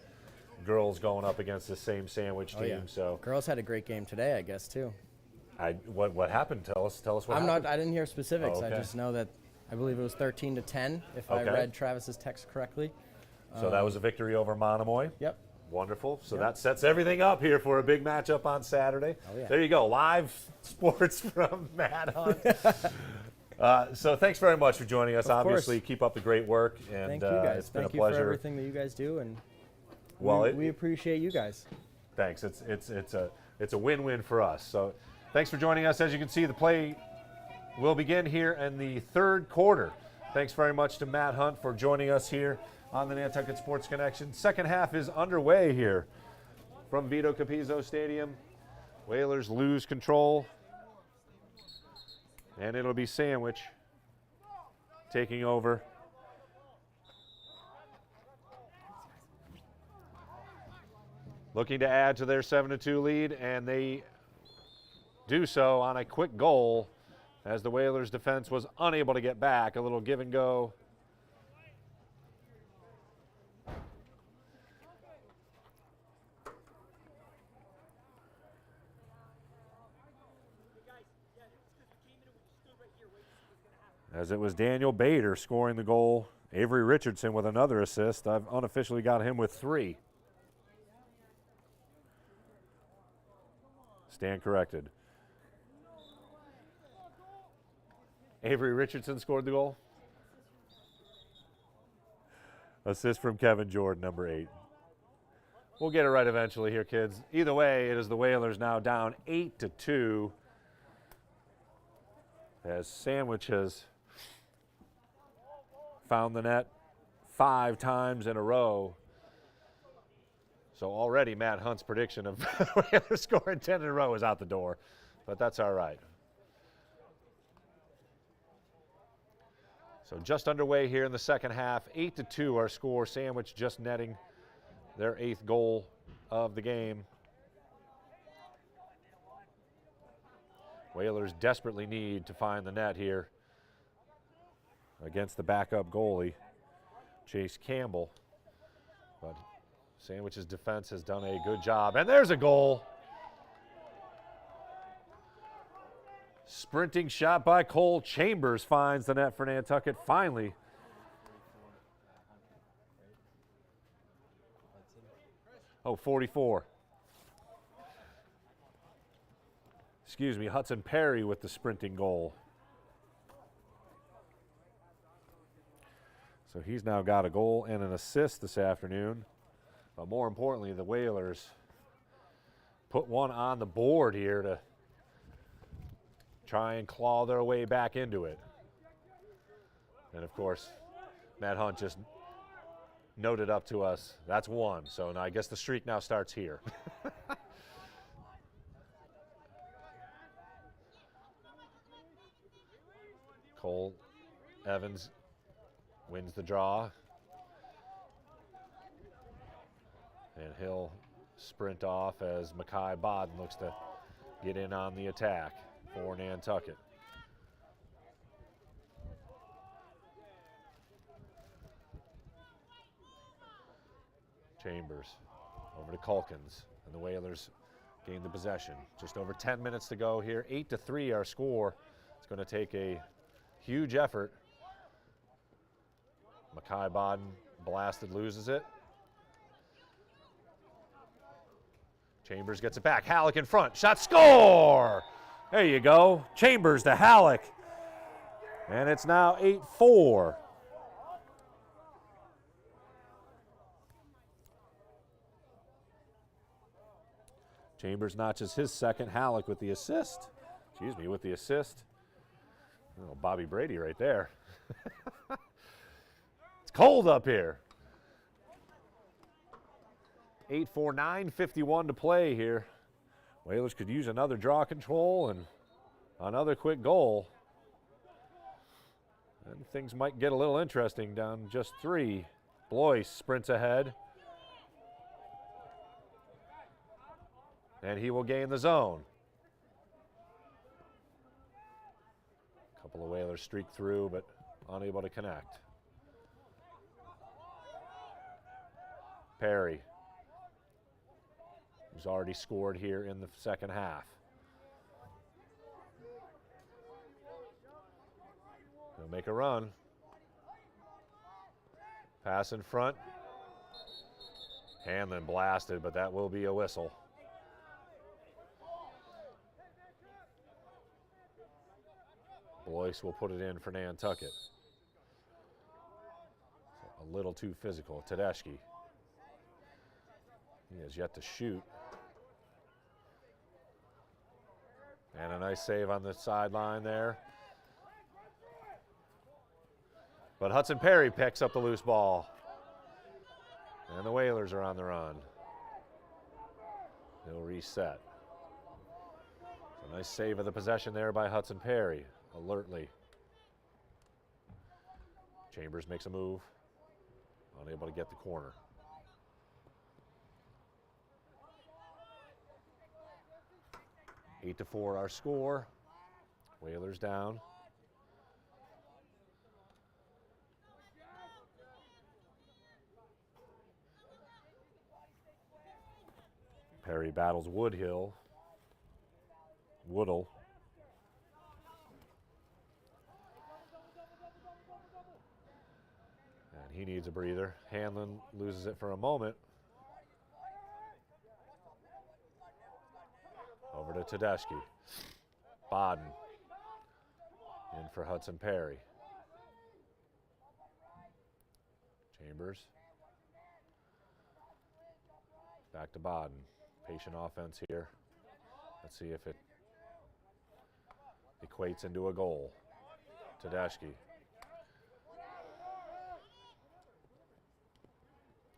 Girls going up against the same Sandwich team. Yeah. So Girls had a great game today, I guess, too. What happened? Tell us what happened. I didn't hear specifics. Oh, okay. I just know that I believe it was 13-10, if Okay. I read Travis's text correctly. So that was a victory over Monomoy. Yep. Wonderful. So that sets everything up here for a big matchup on Saturday. Oh, yeah. There you go. Live sports from Matt Hunt. So thanks very much for joining us. Of course. Obviously, keep up the great work. And Thank you guys. It's been Thank a you for pleasure. everything that you guys do, and Well, we appreciate you guys. Thanks. It's a win-win for us. So thanks for joining us. As you can see, the play will begin here in the third quarter. Thanks very much to Matt Hunt for joining us here on the Nantucket Sports Connection. Second half is underway here from Vito Capizzo Stadium. Whalers lose control, and it'll be Sandwich taking over. Looking to add to their 7-2 lead, and they do so on a quick goal as the Whalers defense was unable to get back. A little give and go. As it was Daniel Bader scoring the goal. Avery Richardson with another assist. I've unofficially got him with 3. Stand corrected. Avery Richardson scored the goal. Assist from Kevin Jordan, number 8. We'll get it right eventually here, kids. Either way, it is the Whalers now down 8-2. As Sandwich has found the net 5 times in a row. So already Matt Hunt's prediction of Whalers scoring 10 in a row is out the door, but that's all right. So just underway here in the second half, 8-2 our score. Sandwich just netting their 8th goal of the game. Whalers desperately need to find the net here against the backup goalie, Chase Campbell. But Sandwich's defense has done a good job. And there's a goal. Sprinting shot by Cole Chambers finds the net for Nantucket finally. Oh, 44. Excuse me, Hudson Perry with the sprinting goal. So he's now got a goal and an assist this afternoon. But more importantly, the Whalers put one on the board here to try and claw their way back into it. And of course, Matt Hunt just noted up to us, that's 1. So now I guess the streak now starts here. Cole Evans wins the draw. And he'll sprint off as Mackay Bodden looks to get in on the attack for Nantucket. Chambers over to Culkins, and the Whalers gain the possession. Just over 10 minutes to go here. 8-3 our score. It's going to take a huge effort. Mackay Bodden blasted, loses it. Chambers gets it back. Halleck in front. Shot, score! There you go. Chambers to Halleck. And it's now 8-4. Chambers notches his second. Halleck with the assist. Excuse me, with the assist. Oh, Bobby Brady right there. It's cold up here. 8-4, 9:51 to play here. Whalers could use another draw control and another quick goal. And things might get a little interesting down just 3. Blois sprints ahead. And he will gain the zone. A couple of Whalers streak through, but unable to connect. Perry, who's already scored here in the second half. He'll make a run. Pass in front. Hanlon blasted, but that will be a whistle. Blois will put it in for Nantucket. A little too physical. Tedeschi. He has yet to shoot. And a nice save on the sideline there. But Hudson Perry picks up the loose ball. And the Whalers are on the run. They'll reset. A nice save of the possession there by Hudson Perry, alertly. Chambers makes a move, unable to get the corner. 8-4 our score. Whalers down. Perry battles Woodhill. Woodle. And he needs a breather. Hanlon loses it for a moment. Over to Tedeschi. Bodden. In for Hudson Perry. Chambers. Back to Bodden. Patient offense here. Let's see if it equates into a goal. Tedeschi.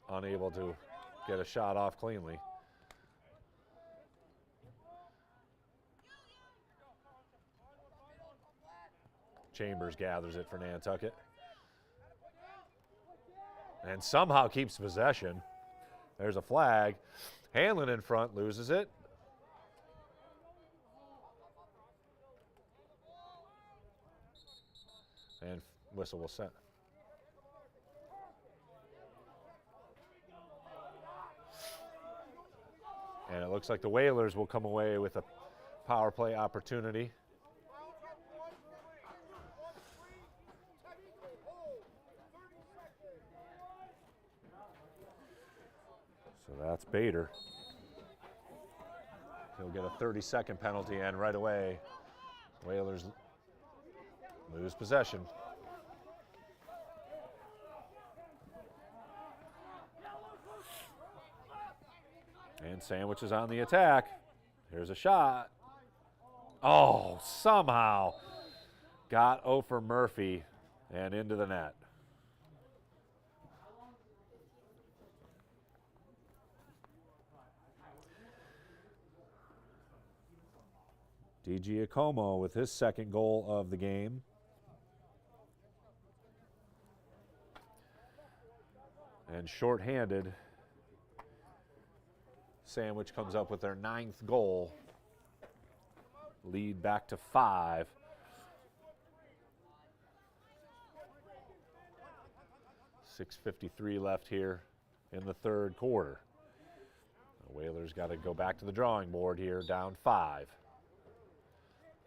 Unable to get a shot off cleanly. Chambers gathers it for Nantucket. And somehow keeps possession. There's a flag. Hanlon in front loses it. And whistle will set. And it looks like the Whalers will come away with a power play opportunity. So that's Bader. He'll get a 30-second penalty, and right away, Whalers lose possession. And Sandwich is on the attack. Here's a shot. Oh, somehow got Ofer Murphy and into the net. DiGiacomo with his second goal of the game. And shorthanded, Sandwich comes up with their 9th goal. Lead back to 5. .653 left here in the third quarter. The Whalers got to go back to the drawing board here, down 5.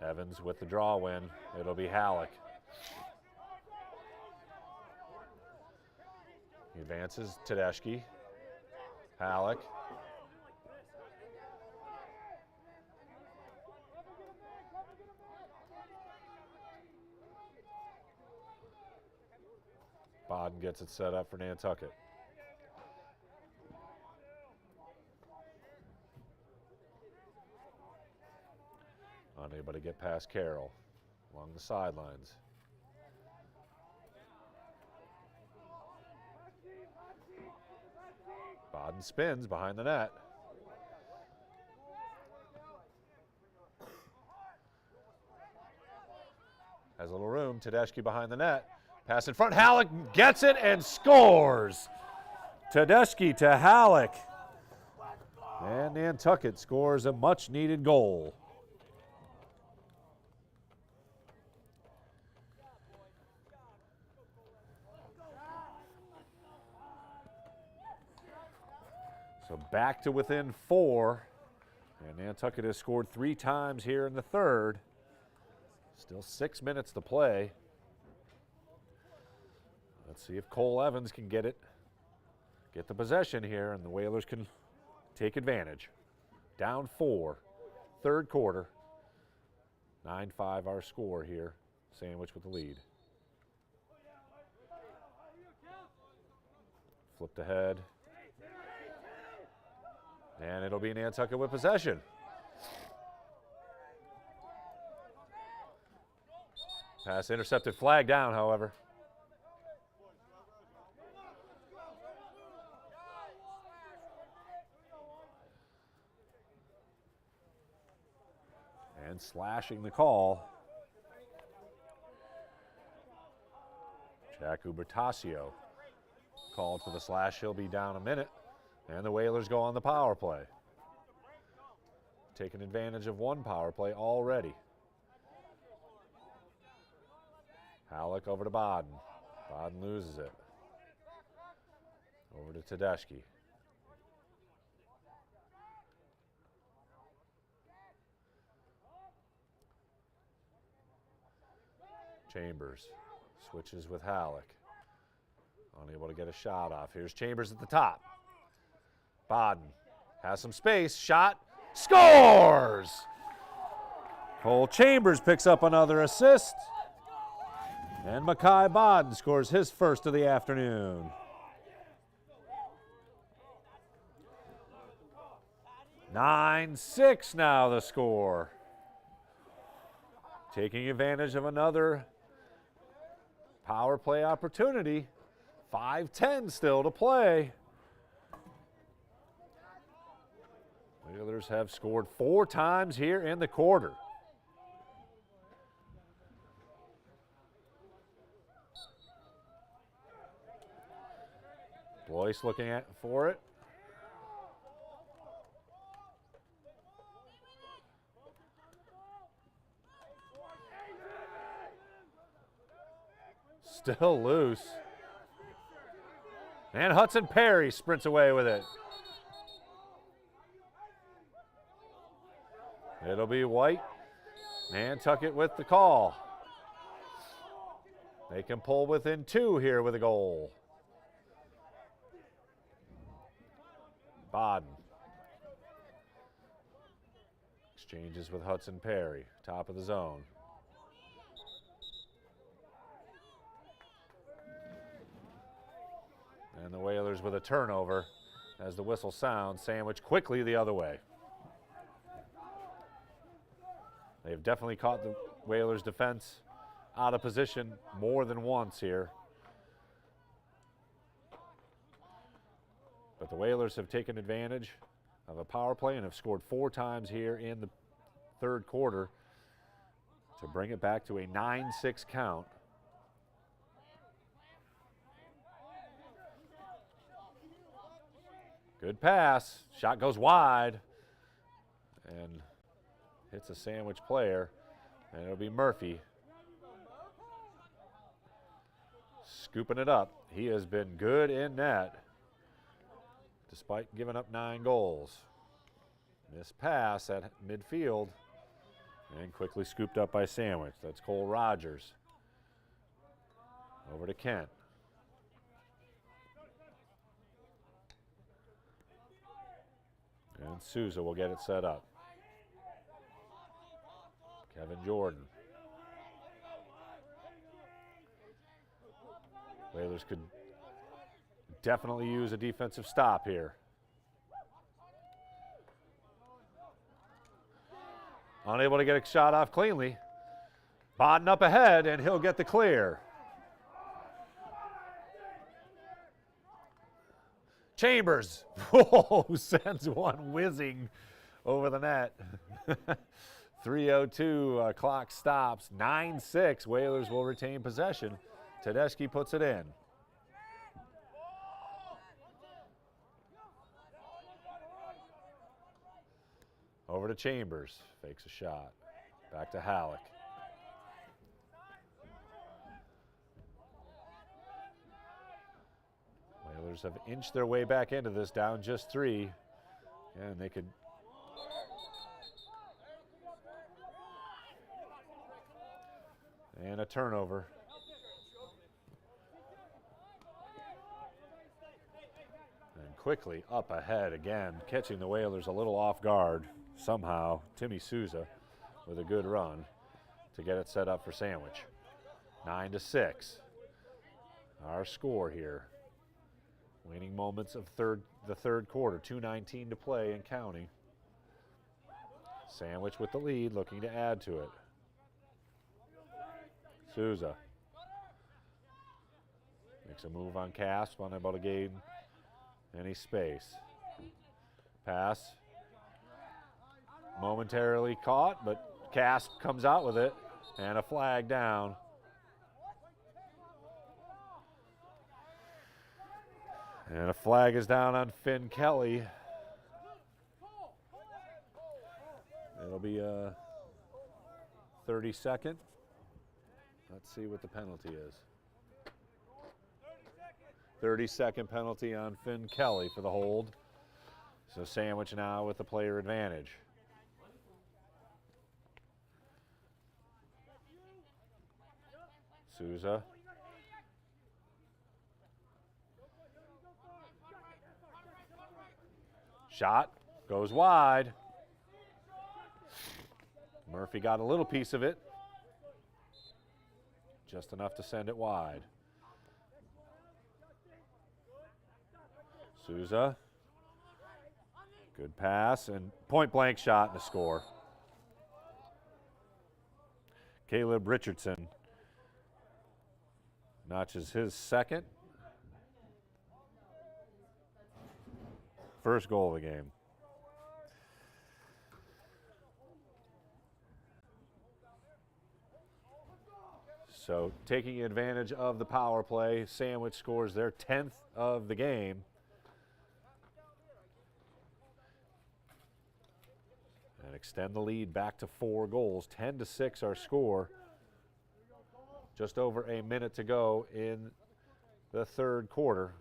Evans with the draw win. It'll be Halleck. He advances. Tedeschi. Halleck. Baden gets it set up for Nantucket. Unable to get past Carroll along the sidelines. Baden spins behind the net. Has a little room. Tedeschi behind the net. Pass in front. Halleck gets it and scores. Tedeschi to Halleck. And Nantucket scores a much-needed goal. So back to within 4. And Nantucket has scored 3 times here in the third. Still 6 minutes to play. Let's see if Cole Evans can get the possession here, and the Whalers can take advantage. Down 4, third quarter. 9-5 our score here. Sandwich with the lead. Flipped ahead. And it'll be Nantucket with possession. Pass intercepted, flag down, however. And slashing the call. Jack Ubertasio called for the slash. He'll be down a minute. And the Whalers go on the power play. Taking advantage of one power play already. Halleck over to Baden. Baden loses it. Over to Tedeschi. Chambers switches with Halleck. Unable to get a shot off. Here's Chambers at the top. Baden has some space. Shot. Scores! Cole Chambers picks up another assist. And Makai Baden scores his first of the afternoon. 9-6 now the score. Taking advantage of another power play opportunity. 5:10 still to play. Whalers have scored 4 times here in the quarter. Blois looking for it. Still loose. And Hudson Perry sprints away with it. It'll be White. Nantucket with the call. They can pull within 2 here with a goal. Baden. Exchanges with Hudson Perry, top of the zone. And the Whalers with a turnover as the whistle sounds. Sandwich quickly the other way. They've definitely caught the Whalers' defense out of position more than once here. But the Whalers have taken advantage of a power play and have scored 4 times here in the third quarter to bring it back to a 9-6 count. Good pass. Shot goes wide and hits a Sandwich player, and it'll be Murphy scooping it up. He has been good in net despite giving up 9 goals. Missed pass at midfield and quickly scooped up by Sandwich. That's Cole Rogers. Over to Kent. And Souza will get it set up. Kevin Jordan. Whalers could definitely use a defensive stop here. Unable to get a shot off cleanly. Bodden up ahead, and he'll get the clear. Chambers sends one whizzing over the net. 3:02 clock stops. 9-6. Whalers will retain possession. Tedeschi puts it in. Over to Chambers. Fakes a shot. Back to Halleck. Whalers have inched their way back into this, down just 3. And they could. And a turnover. And quickly up ahead again, catching the Whalers a little off guard. Somehow, Timmy Souza with a good run to get it set up for Sandwich. 9-6. Our score here. Waning moments of the third quarter. 2:19 to play and counting. Sandwich with the lead, looking to add to it. Souza makes a move on Casp, unable to gain any space. Pass. Momentarily caught, but Casp comes out with it, and a flag down. And a flag is down on Finn Kelly. It'll be a 30-second. Let's see what the penalty is. 30-second penalty on Finn Kelly for the hold. So Sandwich now with the player advantage. Souza. Shot goes wide. Murphy got a little piece of it. Just enough to send it wide. Souza. Good pass and point blank shot and a score. Caleb Richardson notches his second. First goal of the game. So taking advantage of the power play, Sandwich scores their 10th of the game. And extend the lead back to 4 goals. 10-6 our score. Just over a minute to go in the third quarter.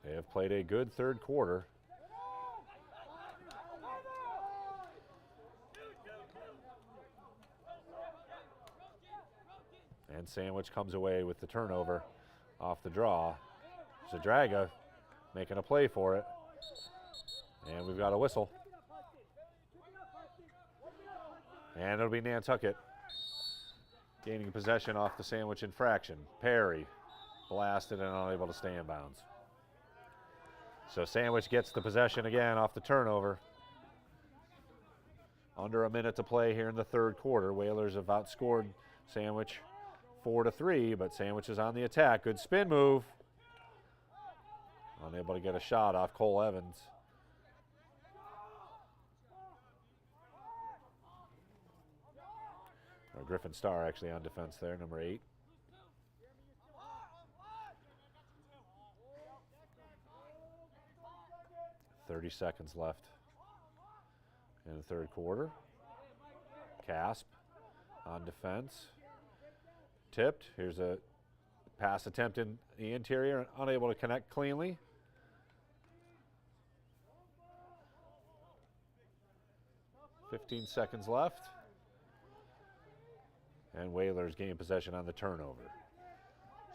They have played a good third quarter. And Sandwich comes away with the turnover off the draw. Zadraga making a play for it. And we've got a whistle. And it'll be Nantucket gaining possession off the Sandwich infraction. Perry blasted and unable to stay in bounds. So Sandwich gets the possession again off the turnover. Under a minute to play here in the third quarter. Whalers have outscored Sandwich 4-3, but Sandwich is on the attack. Good spin move. Unable to get a shot off Cole Evans. Griffin Starr actually on defense there, number 8. .30 seconds left in the third quarter. Casp on defense. Tipped. Here's a pass attempt in the interior, unable to connect cleanly. .15 seconds left. And Whalers gain possession on the turnover.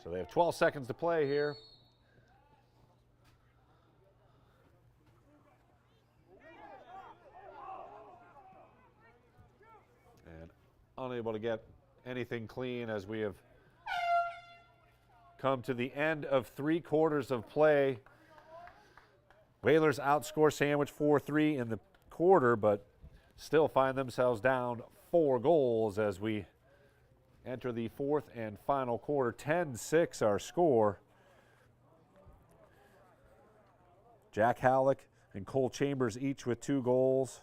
So they have 12 seconds to play here. unable to get anything clean as we have come to the end of 3 quarters of play. Whalers outscore Sandwich 4-3 in the quarter, but still find themselves down 4 goals as we enter the 4th and final quarter. 10-6 our score. Jack Halleck and Cole Chambers each with 2 goals.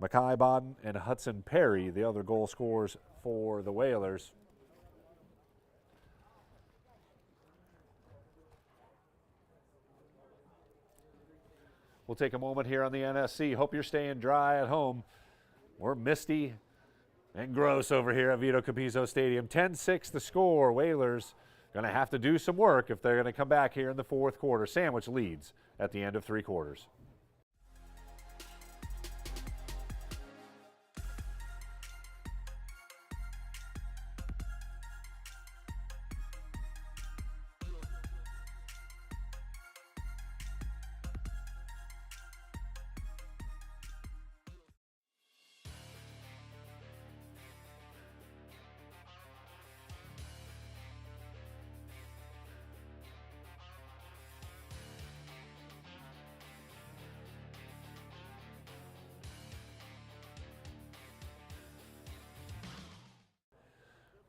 Mackay Bodden and Hudson Perry, the other goal scorers for the Whalers. We'll take a moment here on the NSC. Hope you're staying dry at home. We're misty and gross over here at Vito Capizzo Stadium. 10-6 the score. Whalers going to have to do some work if they're going to come back here in the 4th quarter. Sandwich leads at the end of 3 quarters.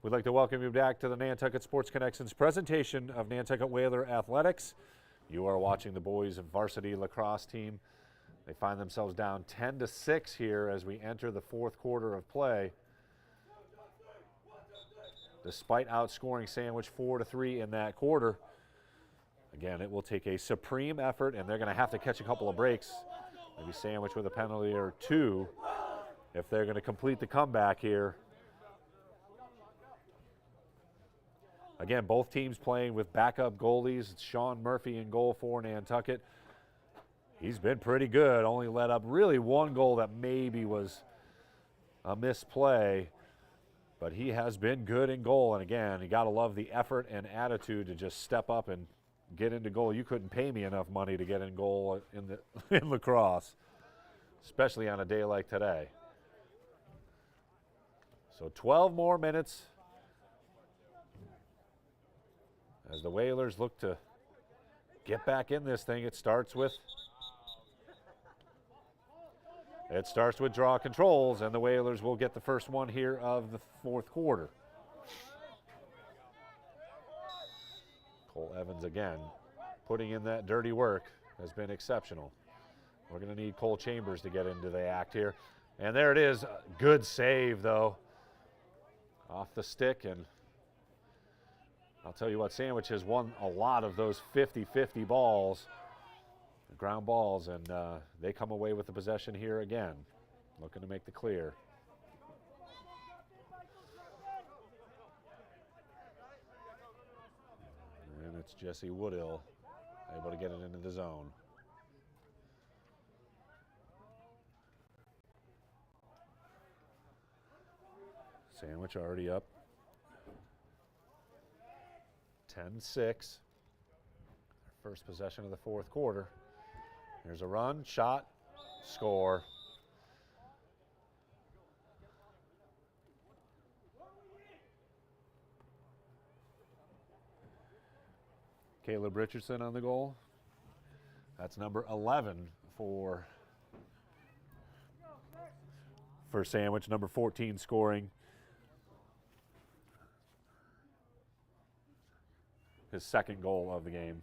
We'd like to welcome you back to the Nantucket Sports Connections presentation of Nantucket Whaler Athletics. You are watching the boys Varsity Lacrosse team. They find themselves down 10-6 here as we enter the 4th quarter of play. Despite outscoring Sandwich 4-3 in that quarter, again, it will take a supreme effort, and they're going to have to catch a couple of breaks. Maybe Sandwich with a penalty or 2 if they're going to complete the comeback here. Again, both teams playing with backup goalies. It's Sean Murphy in goal for Nantucket. He's been pretty good, only let up really 1 goal that maybe was a misplay, but he has been good in goal. And again, you got to love the effort and attitude to just step up and get into goal. You couldn't pay me enough money to get in goal in lacrosse, especially on a day like today. So 12 more minutes as the Whalers look to get back in this thing. It starts with draw controls, and the Whalers will get the first one here of the 4th quarter. Cole Evans again putting in that dirty work has been exceptional. We're going to need Cole Chambers to get into the act here. And there it is. Good save, though, off the stick. And I'll tell you what, Sandwich has won a lot of those 50-50 balls, ground balls, and they come away with the possession here again, looking to make the clear. And it's Jesse Woodill able to get it into the zone. Sandwich already up 10-6. First possession of the 4th quarter. Here's a run, shot, score. Caleb Richardson on the goal. That's number 11 for Sandwich, number 14 scoring. His 2nd goal of the game.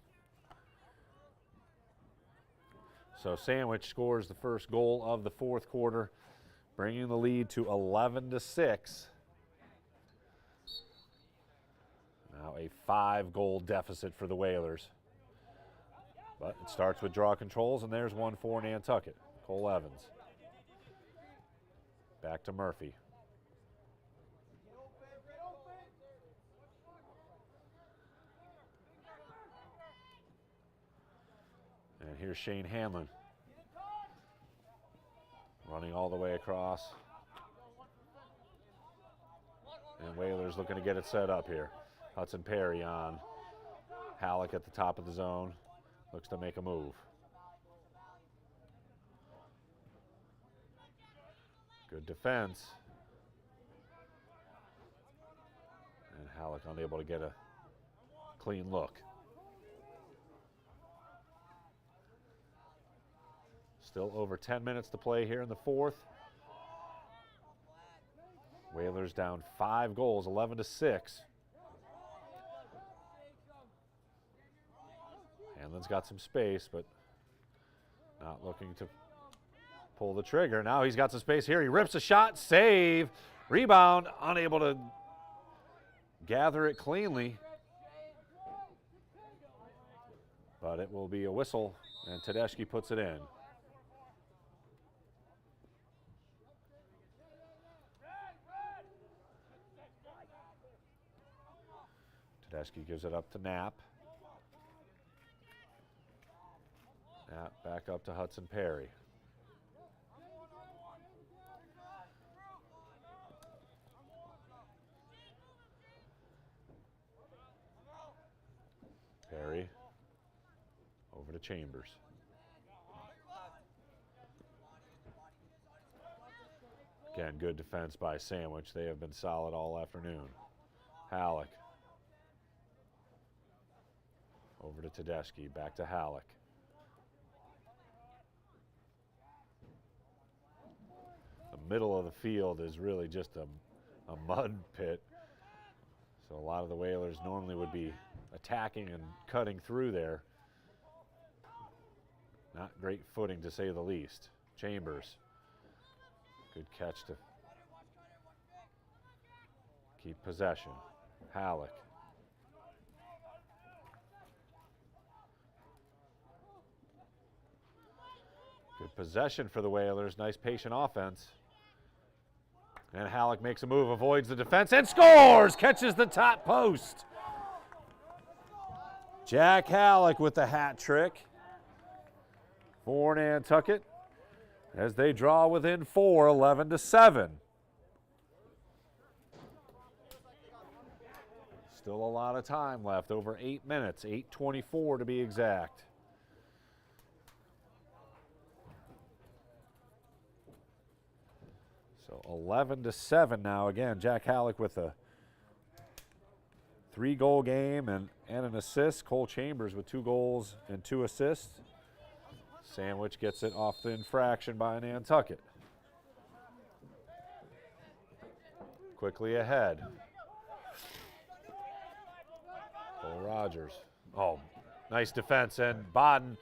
So Sandwich scores the first goal of the 4th quarter, bringing the lead to 11-6. Now a 5-goal deficit for the Whalers. But it starts with draw controls, and there's one for Nantucket. Cole Evans. Back to Murphy. And here's Shane Hanlon running all the way across. And Whalers looking to get it set up here. Hudson Perry on. Halleck at the top of the zone. Looks to make a move. Good defense. Halleck unable to get a clean look. Still over 10 minutes to play here in the fourth. Whalers down 5 goals, 11-6. Hanlon's got some space, but not looking to pull the trigger. Now he's got some space here. He rips a shot, save, rebound, unable to gather it cleanly. But it will be a whistle, and Tedeschi puts it in. Tedeschi gives it up to Knapp. Knapp back up to Hudson Perry. Perry over to Chambers. Again, good defense by Sandwich. They have been solid all afternoon. Halleck. Over to Tedeschi, back to Halleck. The middle of the field is really just a mud pit. So a lot of the Whalers normally would be attacking and cutting through there. Not great footing, to say the least. Chambers. Good catch to keep possession. Halleck. Good possession for the Whalers. Nice patient offense. And Halleck makes a move, avoids the defense, and scores! Catches the top post. Jack Halleck with the hat trick for Nantucket as they draw within 4, 11-7. Still a lot of time left, over 8 minutes, 8:24 to be exact. So 11-7 now. Again, Jack Halleck with a 3-goal game and an assist. Cole Chambers with 2 goals and 2 assists. Sandwich gets it off the infraction by Nantucket. Quickly ahead. Cole Rogers. Oh, nice defense, and Bodden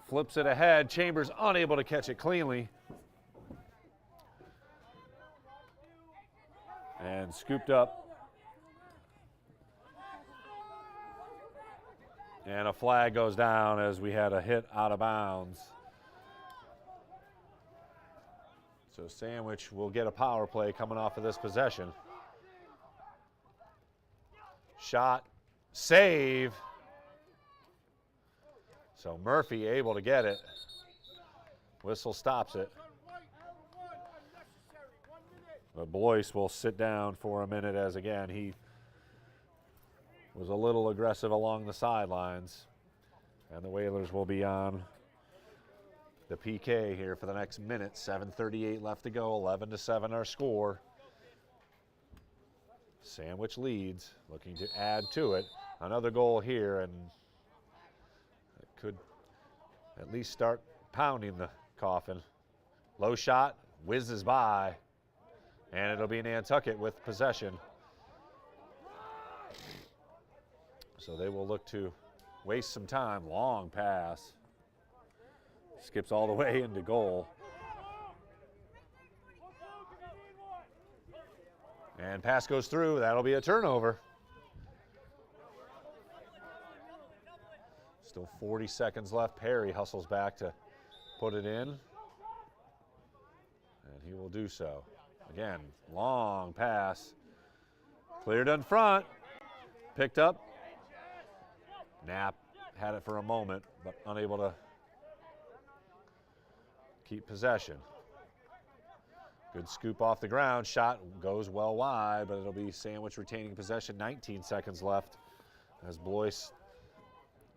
flips it ahead. Chambers unable to catch it cleanly. And scooped up. And a flag goes down as we had a hit out of bounds. So Sandwich will get a power play coming off of this possession. Shot, save. So Murphy able to get it. Whistle stops it. But Blois will sit down for a minute as, again, he was a little aggressive along the sidelines. And the Whalers will be on the PK here for the next minute. 7:38 left to go, 11-7 our score. Sandwich leads, looking to add to it. Another goal here, and it could at least start pounding the coffin. Low shot, whizzes by, and it'll be Nantucket with possession. So they will look to waste some time. Long pass. Skips all the way into goal. And pass goes through. That'll be a turnover. Still 40 seconds left. Perry hustles back to put it in. And he will do so. Again, long pass. Cleared in front. Picked up. Knapp had it for a moment, but unable to keep possession. Good scoop off the ground. Shot goes well wide, but it'll be Sandwich retaining possession. 19 seconds left as Blois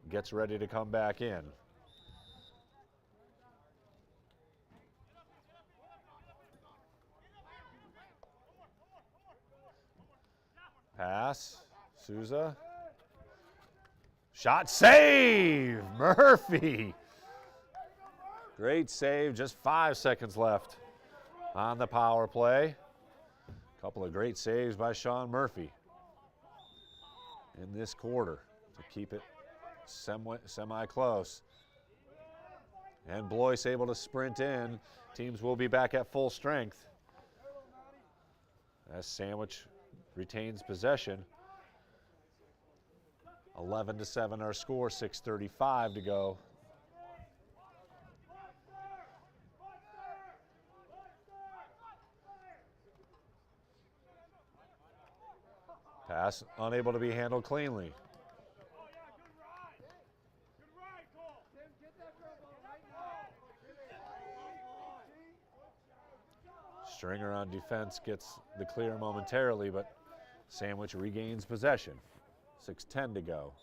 gets ready to come back in. Pass. Souza. Shot save! Murphy! Great save, just 5 seconds left on the power play. A couple of great saves by Sean Murphy in this quarter to keep it semi-close. And Blois able to sprint in. Teams will be back at full strength as Sandwich retains possession. 11-7 our score, 6:35 to go. Pass unable to be handled cleanly. Stringer on defense gets the clear momentarily, but Sandwich regains possession. 6:10 to go.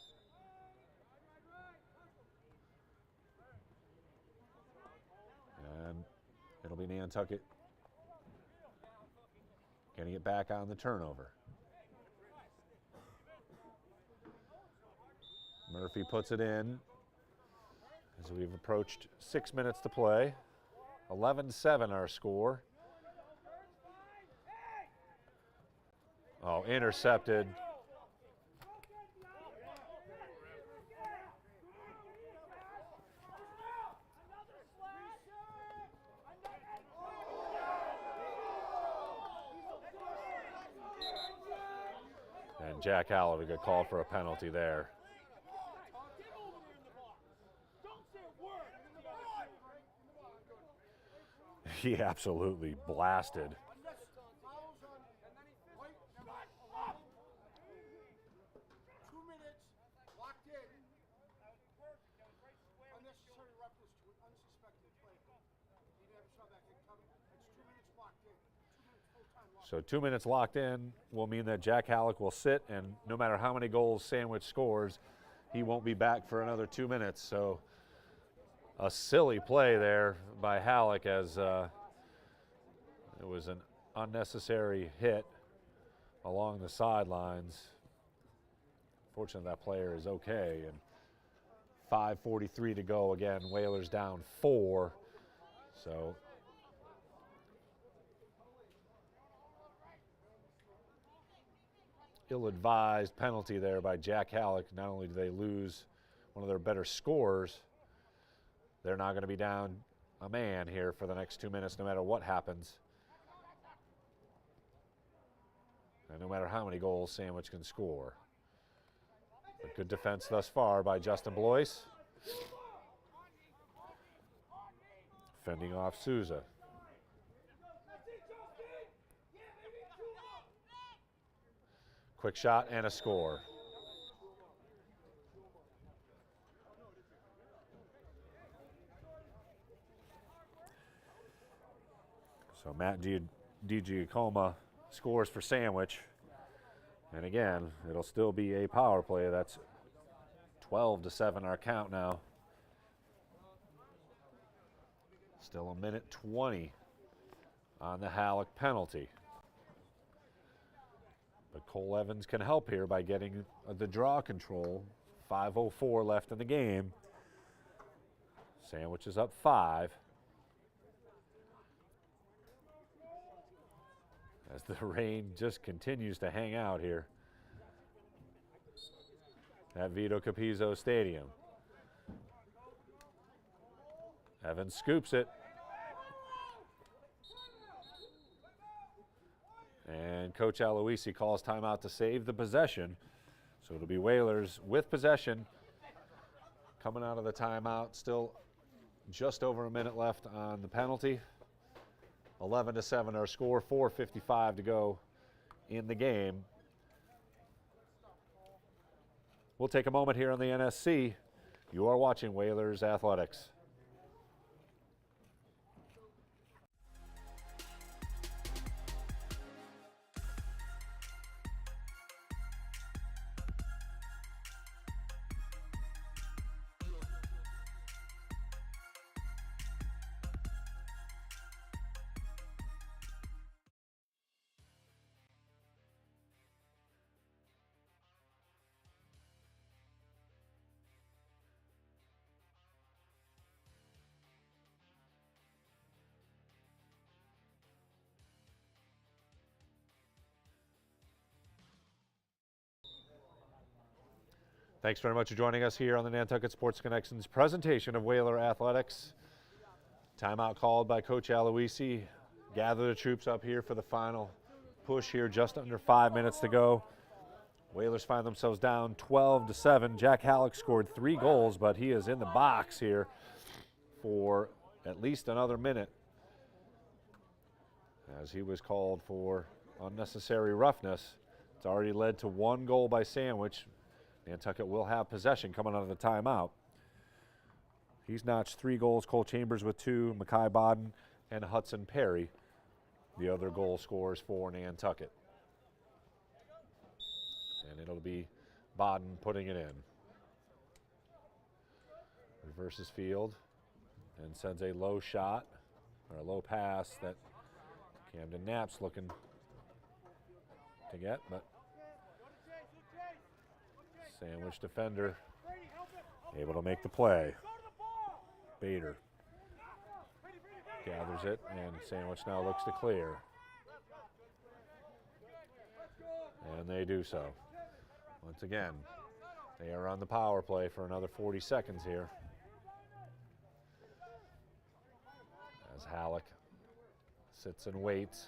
And it'll be Nantucket getting it back on the turnover. Murphy puts it in as we've approached 6 minutes to play. 11-7 our score. Oh, intercepted. And Jack Hallett got called for a penalty there. He absolutely blasted. So 2 minutes locked in will mean that Jack Halleck will sit, and no matter how many goals Sandwich scores, he won't be back for another 2 minutes. So a silly play there by Halleck as it was an unnecessary hit along the sidelines. Fortunately, that player is okay. And 5:43 to go again. Whalers down 4. So ill-advised penalty there by Jack Halleck. Not only do they lose one of their better scorers, they're not going to be down a man here for the next 2 minutes no matter what happens. And no matter how many goals Sandwich can score. But good defense thus far by Justin Blois. Fending off Souza. Quick shot and a score. So Matt DiGiacomo scores for Sandwich. And again, it'll still be a power play. That's 12-7 our count now. Still 1:20 on the Halleck penalty. But Cole Evans can help here by getting the draw control. 5:04 left in the game. Sandwich is up 5. As the rain just continues to hang out here at Vito Capizzo Stadium. Evans scoops it. And Coach Aloisi calls timeout to save the possession. So it'll be Whalers with possession. Coming out of the timeout, still just over a minute left on the penalty. 11-7 our score, 4:55 to go in the game. We'll take a moment here on the NSC. You are watching Whalers Athletics. Thanks very much for joining us here on the Nantucket Sports Connections presentation of Whaler Athletics. Timeout called by Coach Aloisi. Gather the troops up here for the final push here, just under 5 minutes to go. Whalers find themselves down 12-7. Jack Halleck scored 3 goals, but he is in the box here for at least another minute, as he was called for unnecessary roughness. It's already led to 1 goal by Sandwich. Nantucket will have possession coming out of the timeout. He's notched 3 goals. Cole Chambers with 2, Mackay Bodden and Hudson Perry, the other goal scorers for Nantucket. And it'll be Bodden putting it in. Reverses field and sends a low shot, or a low pass that Camden Knapp's looking to get, but Sandwich defender able to make the play. Bader gathers it, and Sandwich now looks to clear. And they do so. Once again, they are on the power play for another 40 seconds here. As Halleck sits and waits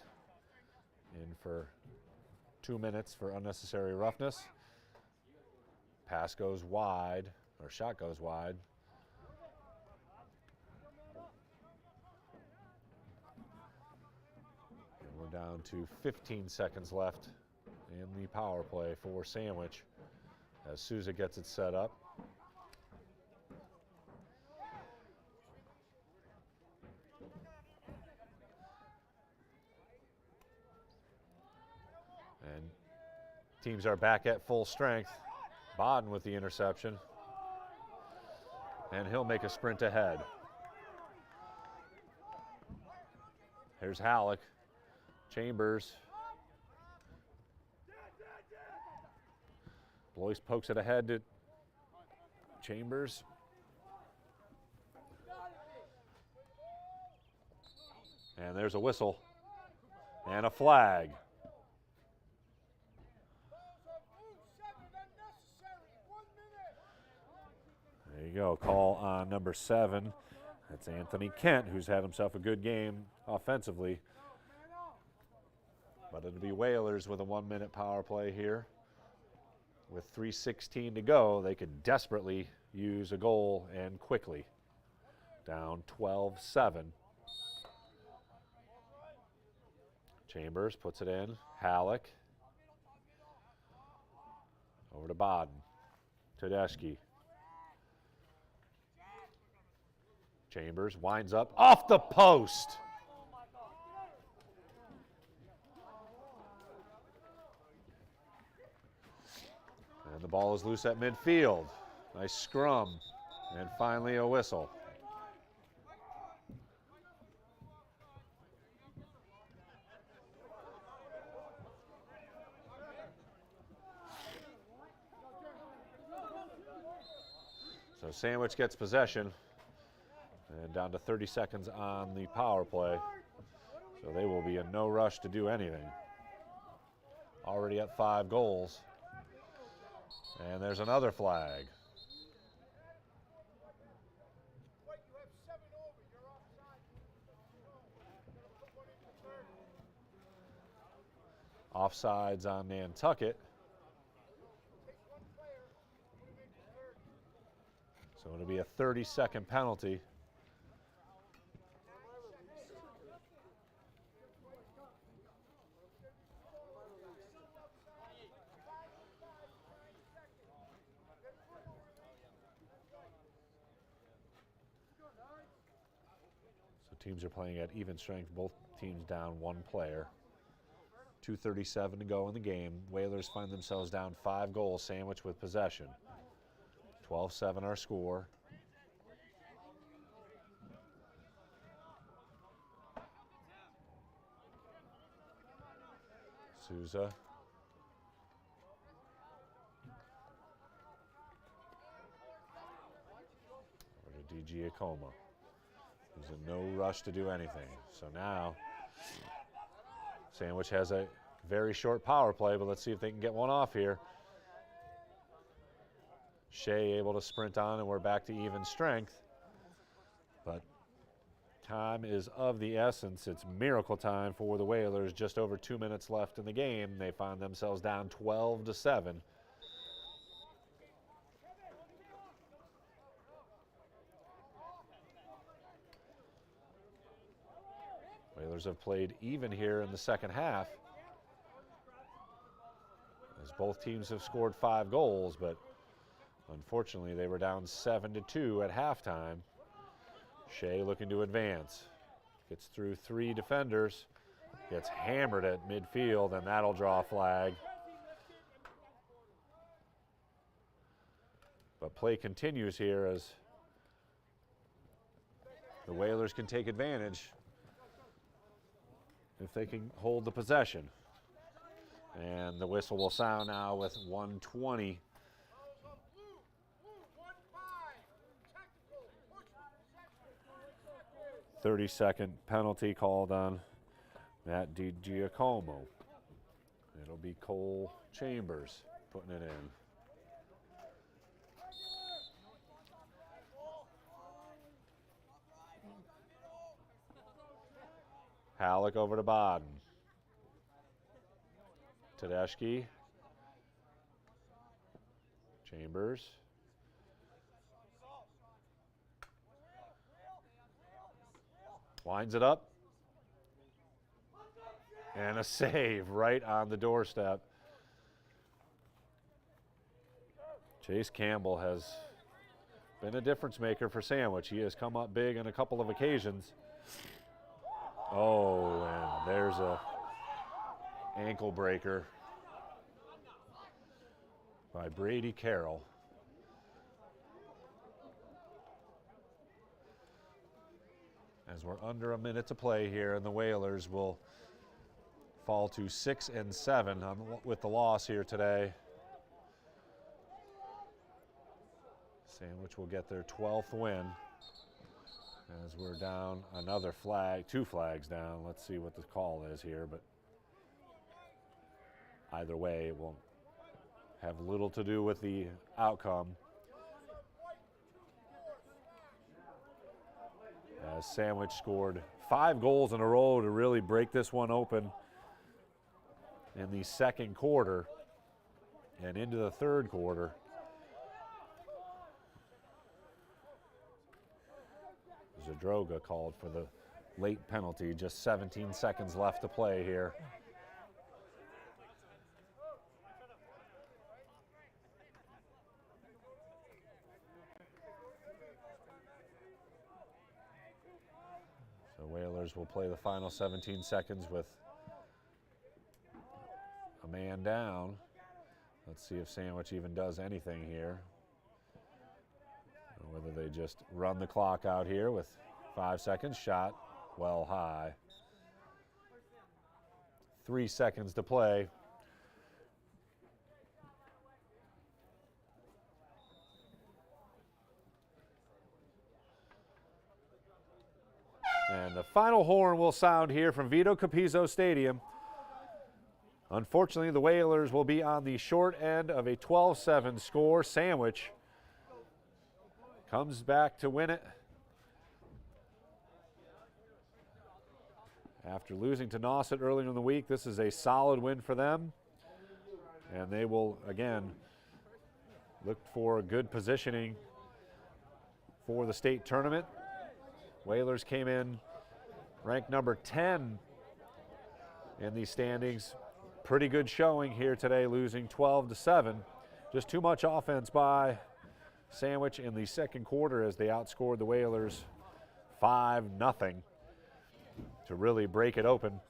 in for 2 minutes for unnecessary roughness. Pass goes wide, or shot goes wide. And we're down to 15 seconds left in the power play for Sandwich as Souza gets it set up. And teams are back at full strength. Bodden with the interception, and he'll make a sprint ahead. Here's Halleck, Chambers. Blois pokes it ahead to Chambers. And there's a whistle and a flag. There you go, call on number 7. That's Anthony Kent, who's had himself a good game offensively. But it'll be Whalers with a 1-minute power play here. With 3:16 to go, they could desperately use a goal, and quickly. Down 12-7. Chambers puts it in. Halleck. Over to Bodden. Tedeschi. Chambers winds up off the post. And the ball is loose at midfield. Nice scrum. And finally a whistle. So Sandwich gets possession. And down to 30 seconds on the power play. So they will be in no rush to do anything. Already at 5 goals. And there's another flag. Offsides on Nantucket. So it'll be a 30-second penalty. Teams are playing at even strength, both teams down 1 player. 2:37 to go in the game. Whalers find themselves down 5 goals, Sandwich with possession. 12-7 our score. Souza. Over to DG Acoma. There's a no rush to do anything. So now, Sandwich has a very short power play, but let's see if they can get one off here. Shea able to sprint on, and we're back to even strength. But time is of the essence. It's miracle time for the Whalers. Just over 2 minutes left in the game. They find themselves down 12-7. Whalers have played even here in the second half, as both teams have scored 5 goals, but unfortunately they were down 7-2 at halftime. Shea looking to advance. Gets through 3 defenders, gets hammered at midfield, and that'll draw a flag. But play continues here as the Whalers can take advantage if they can hold the possession. And the whistle will sound now with 1:20. 30-second penalty called on Matt DiGiacomo. It'll be Cole Chambers putting it in. Halleck over to Baden. Tedeschi. Chambers. Winds it up. And a save right on the doorstep. Chase Campbell has been a difference maker for Sandwich. He has come up big on a couple of occasions. Oh, and there's a ankle breaker by Brady Carroll. As we're under a minute to play here, and the Whalers will fall to 6-7 with the loss here today. Sandwich will get their 12th win. As we're down another flag, 2 flags down. Let's see what the call is here, but either way, it will have little to do with the outcome. As Sandwich scored 5 goals in a row to really break this one open in the second quarter and into the third quarter. Zadroga called for the late penalty, just 17 seconds left to play here. So Whalers will play the final 17 seconds with a man down. Let's see if Sandwich even does anything here. Or whether they just run the clock out here with 5 seconds. Shot well high. 3 seconds to play. And the final horn will sound here from Vito Capizzo Stadium. Unfortunately, the Whalers will be on the short end of a 12-7 score. Sandwich comes back to win it after losing to Nauset earlier in the week. This is a solid win for them, and they will again look for good positioning for the state tournament. Whalers came in ranked number 10 in the standings. Pretty good showing here today, losing 12-7. Just too much offense by Sandwich in the second quarter as they outscored the Whalers 5-0 to really break it open.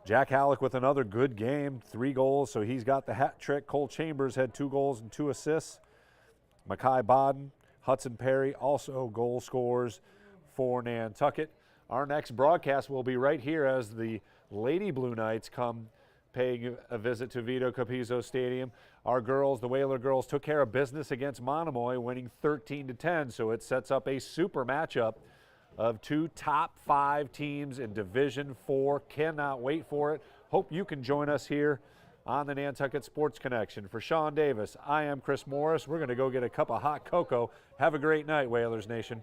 Jack Halleck with another good game, 3 goals, so he's got the hat trick. Cole Chambers had 2 goals and 2 assists. Mackay Baden, Hudson Perry, also goal scorers for Nantucket. Our next broadcast will be right here as the Lady Blue Knights come paying a visit to Vito Capizzo Stadium. Our girls, the Whaler girls, took care of business against Monomoy, winning 13-10, so it sets up a super matchup of 2 top 5 teams in Division 4. Cannot wait for it. Hope you can join us here on the Nantucket Sports Connection. For Sean Davis, I am Chris Morris. We're going to go get a cup of hot cocoa. Have a great night, Whalers Nation.